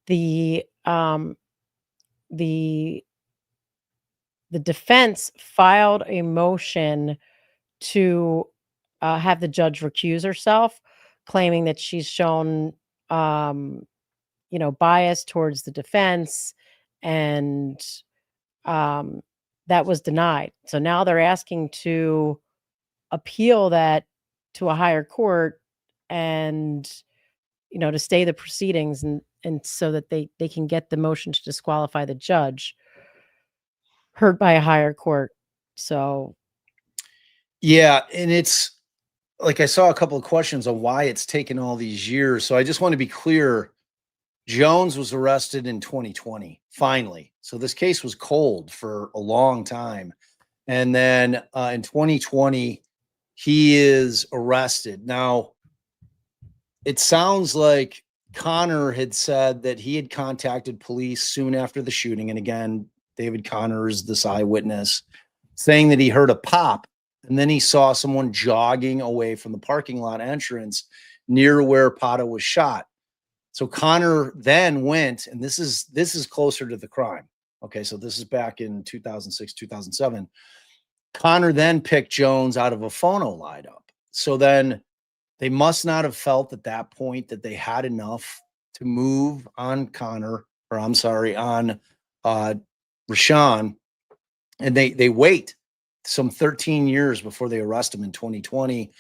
the defense filed a motion to have the judge recuse herself, claiming that she's shown bias towards the defense, and that was denied. So now they're asking to appeal that to a higher court, and to stay the proceedings, and so that they can get the motion to disqualify the judge heard by a higher court. So yeah, and it's like, I saw a couple of questions on why it's taken all these years. So I just want to be clear. Jones was arrested in 2020, finally. So this case was cold for a long time. And then in 2020, he is arrested. Now, it sounds like Connor had said that he had contacted police soon after the shooting. And again, David Connor is this eyewitness, saying that he heard a pop, and then he saw someone jogging away from the parking lot entrance near where Pata was shot. So Connor then went, and this is closer to the crime. Okay, so this is back in 2006, 2007. Connor then picked Jones out of a phono lineup. So then they must not have felt at that point that they had enough to move on Connor, or I'm sorry, on Rashaun. And they wait some 13 years before they arrest him in 2020.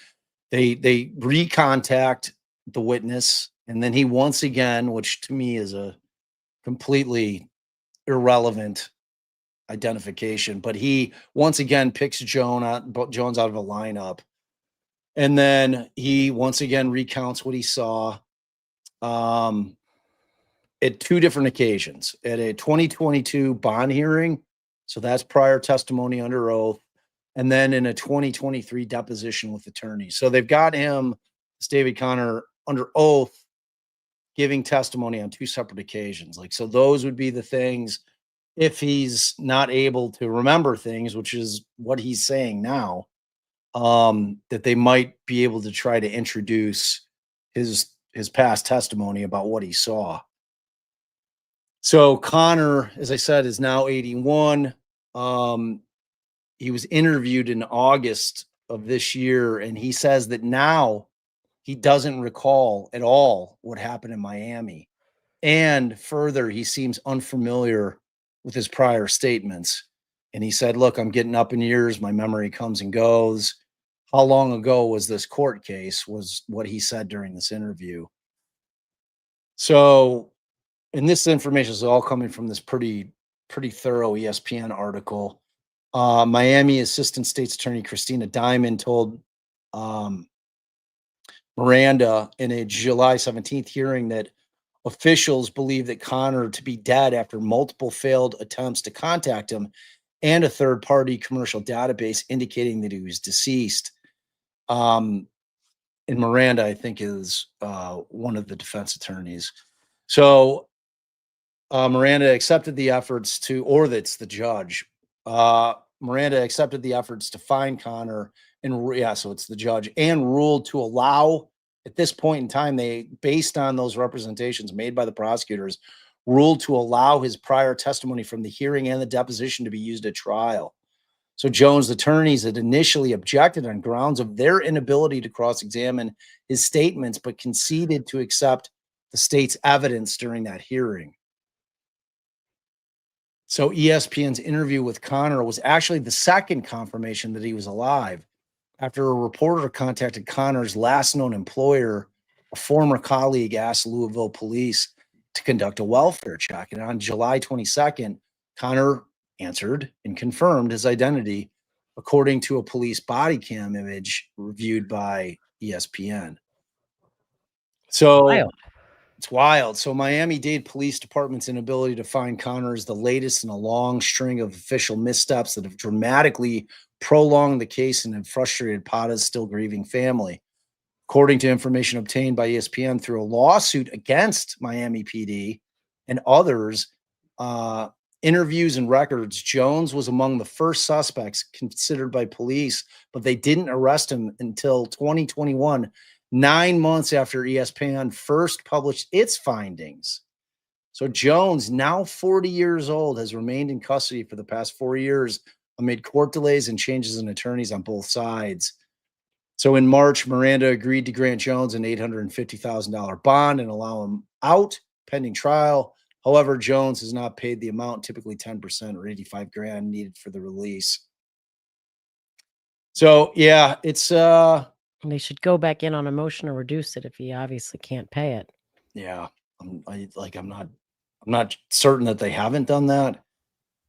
They recontact the witness, and then he once again, which to me is a completely irrelevant identification, but he once again picks Jones out of a lineup. And then he once again recounts what he saw at two different occasions. At a 2022 bond hearing, so that's prior testimony under oath, and then in a 2023 deposition with attorneys. So they've got him, David Connor, under oath, giving testimony on two separate occasions. Like, so those would be the things, if he's not able to remember things, which is what he's saying now, that they might be able to try to introduce his past testimony about what he saw. So Connor, as I said, is now 81. He was interviewed in August of this year, and he says that now he doesn't recall at all what happened in Miami. And further, he seems unfamiliar with his prior statements. And he said, look, I'm getting up in years. My memory comes and goes. How long ago was this court case, was what he said during this interview. So, and this information is all coming from this pretty thorough ESPN article. Miami Assistant State's Attorney Christina Diamond told Miranda in a July 17th hearing that officials believe that Connor to be dead after multiple failed attempts to contact him and a third-party commercial database indicating that he was deceased. And Miranda, I think, is one of the defense attorneys. So Miranda accepted the efforts to, or that's the judge. Miranda accepted the efforts to find Connor, and so it's the judge, and ruled to allow, at this point in time, they, based on those representations made by the prosecutors, ruled to allow his prior testimony from the hearing and the deposition to be used at trial. So Jones' attorneys had initially objected on grounds of their inability to cross-examine his statements, but conceded to accept the state's evidence during that hearing. So ESPN's interview with Connor was actually the second confirmation that he was alive, after a reporter contacted Connor's last known employer. A former colleague asked Louisville police to conduct a welfare check. And on July 22nd, Connor answered and confirmed his identity, according to a police body cam image reviewed by ESPN. So it's wild. So Miami-Dade Police Department's inability to find Connor is the latest in a long string of official missteps that have dramatically prolonged the case and have frustrated Pata's still grieving family. According to information obtained by ESPN through a lawsuit against Miami PD and others, interviews and records, Jones was among the first suspects considered by police, but they didn't arrest him until 2021, 9 months after ESPN first published its findings. So Jones, now 40 years old, has remained in custody for the past 4 years amid court delays and changes in attorneys on both sides. So in March, Miranda agreed to grant Jones an $850,000 bond and allow him out pending trial. However, Jones has not paid the amount, typically 10% or $85,000 needed for the release. So yeah, it's they should go back in on a motion to reduce it if he obviously can't pay it. Yeah, I'm not certain that they haven't done that.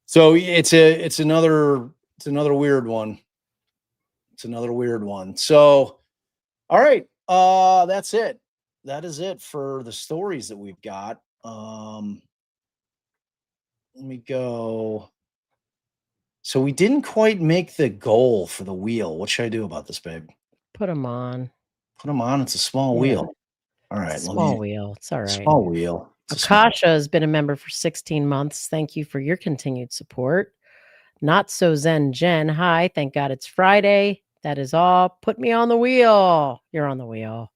So it's another weird one. It's another weird one. So, all right, that's it. That is it for the stories that we've got. Let me go. So we didn't quite make the goal for the wheel. What should I do about this, babe? Put them on. Put them on. It's a small wheel. All right. Small wheel. It's all right. Small wheel. Akasha has been a member for 16 months. Thank you for your continued support. Not So Zen Jen. Hi. Thank God it's Friday. That is all. Put me on the wheel. You're on the wheel.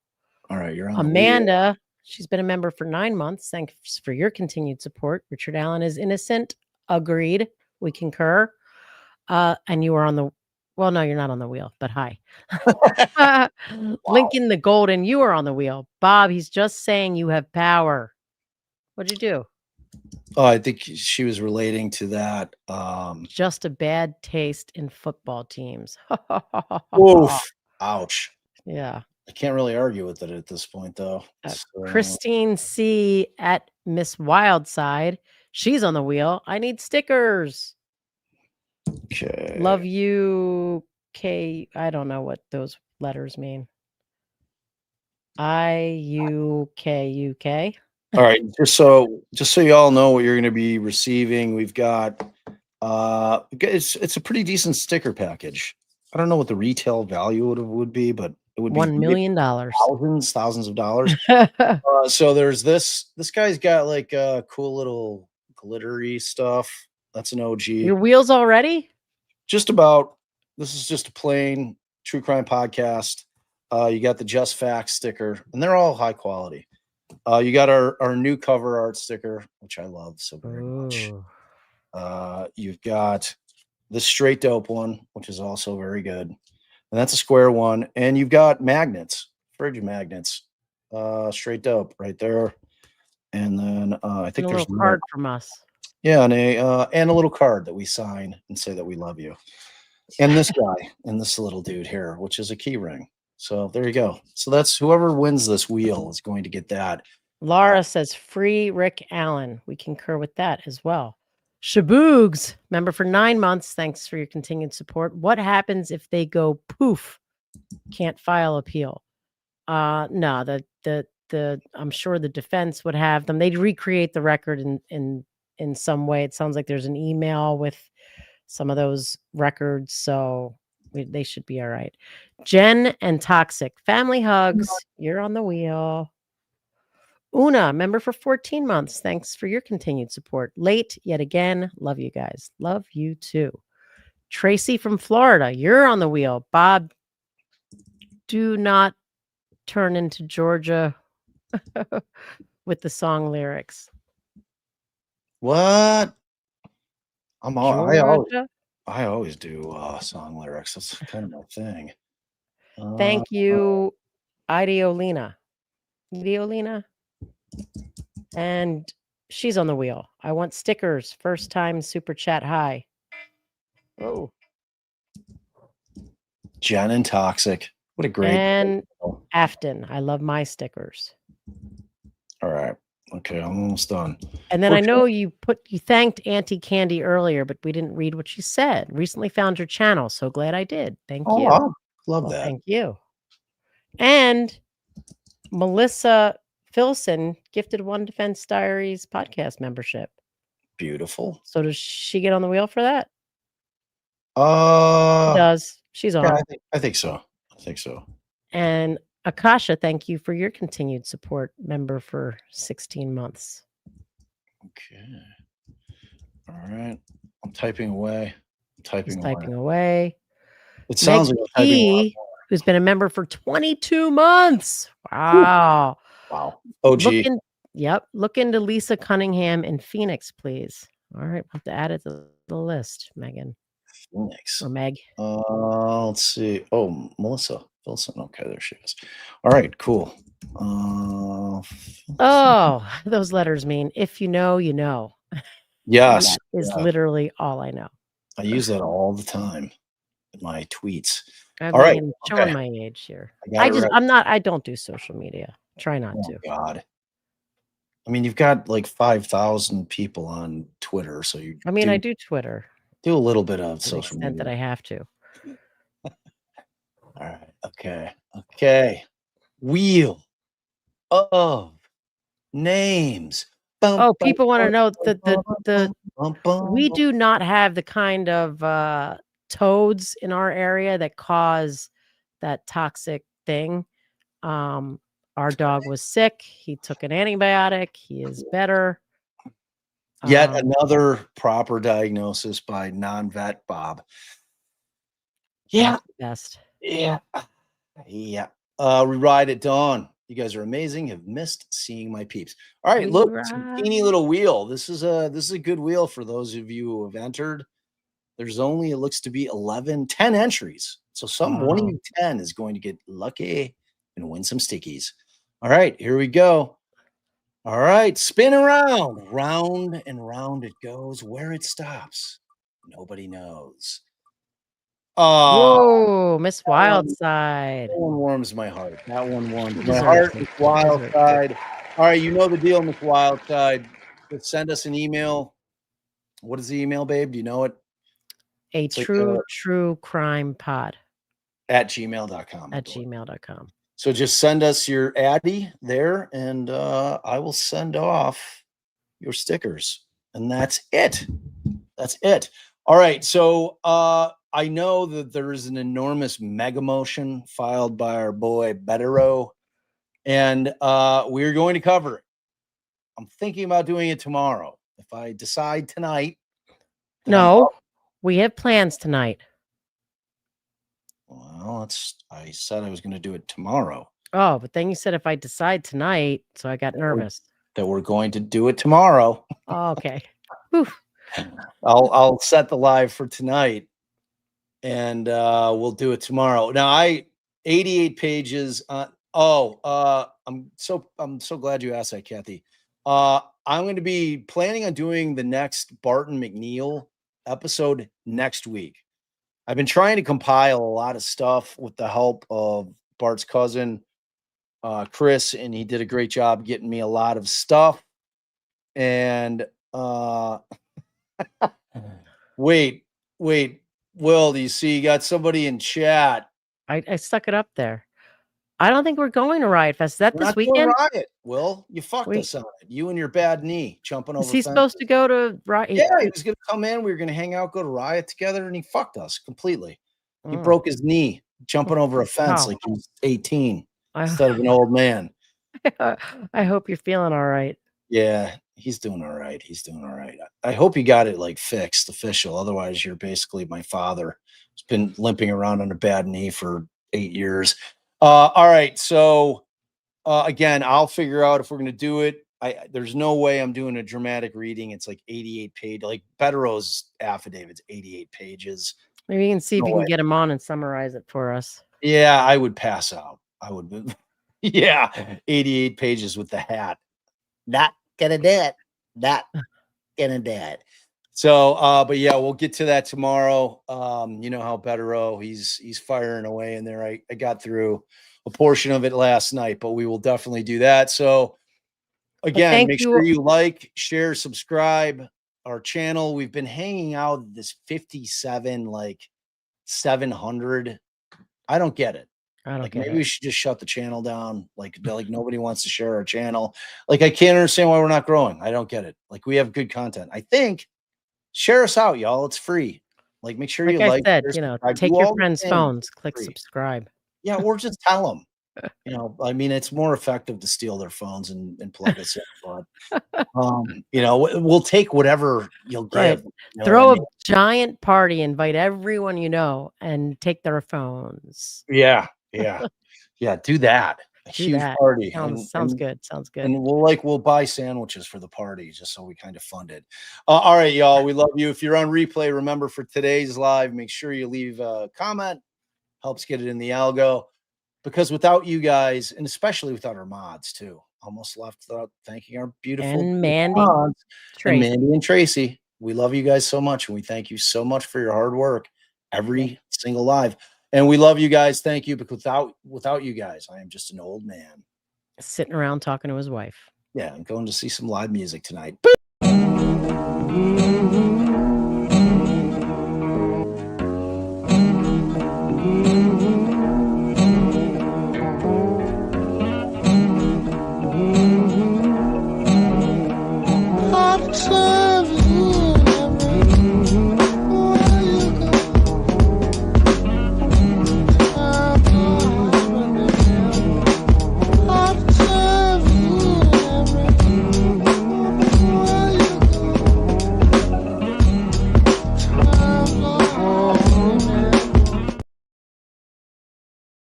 All right. You're on Amanda. the wheel. She's been a member for 9 months. Thanks for your continued support. Richard Allen is innocent Agreed. We concur. And you are on the, well, no, you're not on the wheel, but hi. Lincoln the Golden, you are on the wheel. Bob, he's just saying you have power. What'd you do? Oh, I think she was relating to that. Just a bad taste in football teams. Oof. Ouch. Yeah. I can't really argue with it at this point, though. Christine C. at Miss Wildside. She's on the wheel. I need stickers. Okay. Love you, K. I don't know what those letters mean. IUKUK. All right, just so you all know what you're going to be receiving, we've got it's a pretty decent sticker package. I don't know what the retail value would be, but it would be $1 million. thousands of dollars. So there's this guy's got like cool little glittery stuff. That's an OG. Your wheels already? Just about. This is just a plain true crime podcast. You got the Just Facts sticker, and they're all high quality. You got our new cover art sticker, which I love so very much. You've got the Straight Dope one, which is also very good. And that's a square one. And you've got magnets, fridge magnets, Straight Dope right there. And then I think a there's little card from us. Yeah, and a little card that we sign and say that we love you. And this guy and this little dude here, which is a key ring. So there you go. So that's whoever wins this wheel is going to get that. Laura says free Rick Allen. We concur with that as well. Shaboogs, member for 9 months. Thanks for your continued support. What happens if they go poof? Can't file appeal. No, the I'm sure the defense would have them. They'd recreate the record in some way. It sounds like there's an email with some of those records, so they should be all right. Jen and Toxic family hugs. You're on the wheel. Una, member for 14 months. Thanks for your continued support. Late yet again. Love you guys. Love you too. Tracy from Florida. You're on the wheel. Bob, do not turn into Georgia with the song lyrics. What? Georgia? I always do song lyrics. That's kind of my thing. Thank you, Ideolina. And she's on the wheel. I want stickers. First time super chat. Hi. Oh. Jen and Toxic. What a great. And Afton. I love my stickers. All right. Okay, I'm almost done. And then I know you thanked Auntie Candy earlier, but we didn't read what she said. Recently found your channel. So glad I did. Thank you. Wow. Love that. Thank you. And Melissa Filson gifted One Defense Diaries podcast membership. Beautiful. So does she get on the wheel for that? She does. She's on. Yeah, I think so. And Akasha, thank you for your continued support, member for 16 months. Okay. All right. I'm typing away. Typing away. It sounds like I'm typing a lot more. Who's been a member for 22 months. Wow. Wow. OG. Look into Lisa Cunningham in Phoenix, please. All right. We'll have to add it to the list, Megan. Phoenix. Or Meg. Let's see. Oh, Melissa Wilson. Okay, there she is. All right, cool. Those letters mean if you know, you know. Yes. That is literally all I know. I use that all the time in my tweets. All right. Showing my age here. I don't do social media. Try not to. God. I mean, you've got like 5,000 people on Twitter, so I do Twitter. Do a little bit of To the social extent media. that I have to. All right. Okay. Wheel of names. People want to know that we do not have the kind of toads in our area that cause that toxic thing. Our dog was sick. He took an antibiotic. He is better. Yet another proper diagnosis by non-vet Bob. Yeah. Best. Yeah. We ride at dawn. You guys are amazing. Have missed seeing my peeps. All right, look, it's a teeny little wheel. This is a good wheel for those of you who have entered. There's only, it looks to be 10 entries. So one of you 10 is going to get lucky and win some stickies. All right, here we go. All right, spin around. Round and round it goes. Where it stops, nobody knows. Whoa, Miss Wildside. That one warms my heart. That one warms my heart. Miss Wildside. All right, you know the deal, Miss Wildside. Just send us an email. What is the email, babe? Do you know it? It's true crime pod at gmail.com. At gmail.com. So just send us your Addy there, and I will send off your stickers. And that's it. That's it. All right. So I know that there is an enormous mega motion filed by our boy Betero, and we're going to cover it. I'm thinking about doing it tomorrow. If I decide tonight. No, we have plans tonight. Well, I said I was going to do it tomorrow. Oh, but then you said if I decide tonight, so I got nervous. That we're going to do it tomorrow. Oh, okay. I'll set the live for tonight, and we'll do it tomorrow. Now 88 pages. I'm so glad you asked that, Kathy. I'm going to be planning on doing the next Barton McNeil episode next week. I've been trying to compile a lot of stuff with the help of Bart's cousin, Chris, and he did a great job getting me a lot of stuff. And wait, Will, do you see you got somebody in chat? I stuck it up there. I don't think we're going to Riot Fest. Is that this weekend? Riot, Will, you fucked us on it. You and your bad knee jumping over. Is he supposed to go to Riot? Yeah, he was going to come in. We were going to hang out, go to Riot together, and he fucked us completely. He broke his knee jumping over a fence like he was 18 instead of an old man. I hope you're feeling all right. Yeah, he's doing all right. He's doing all right. I hope you got it like fixed, official. Otherwise, you're basically my father. He's been limping around on a bad knee for 8 years. All right. So again, I'll figure out if we're going to do it. There's no way I'm doing a dramatic reading. It's like 88 pages. Like Betero's affidavit's 88 pages. Maybe you can see if you can get him on and summarize it for us. Yeah, I would pass out. I would. Yeah, 88 pages with the hat. Not gonna do it. Not gonna do it. So, but yeah, we'll get to that tomorrow. You know how Betero, he's firing away in there. I got through a portion of it last night, but we will definitely do that. So again, make sure you like, share, subscribe our channel. We've been hanging out at this 57, like 700. I don't get it. Maybe we should just shut the channel down. Like nobody wants to share our channel. Like, I can't understand why we're not growing. I don't get it. Like, we have good content. I think share us out, y'all. It's free. Like, make sure you like. I said, take your friends' phones, click subscribe. Yeah, or just tell them. I mean, it's more effective to steal their phones and plug us in. But, we'll take whatever you'll give. Throw a giant party, invite everyone you know, and take their phones. Yeah. Do that. A huge party. Sounds good. Sounds good. And we'll buy sandwiches for the party just so we kind of fund it. All right, y'all. We love you. If you're on replay, remember for today's live, make sure you leave a comment. Helps get it in the algo. Because without you guys, and especially without our mods too, almost left without thanking our beautiful Mandy, mods, and Mandy and Tracy. We love you guys so much, and we thank you so much for your hard work every single live. And we love you guys. Thank you. Because without you guys, I am just an old man sitting around talking to his wife. Yeah, I'm going to see some live music tonight.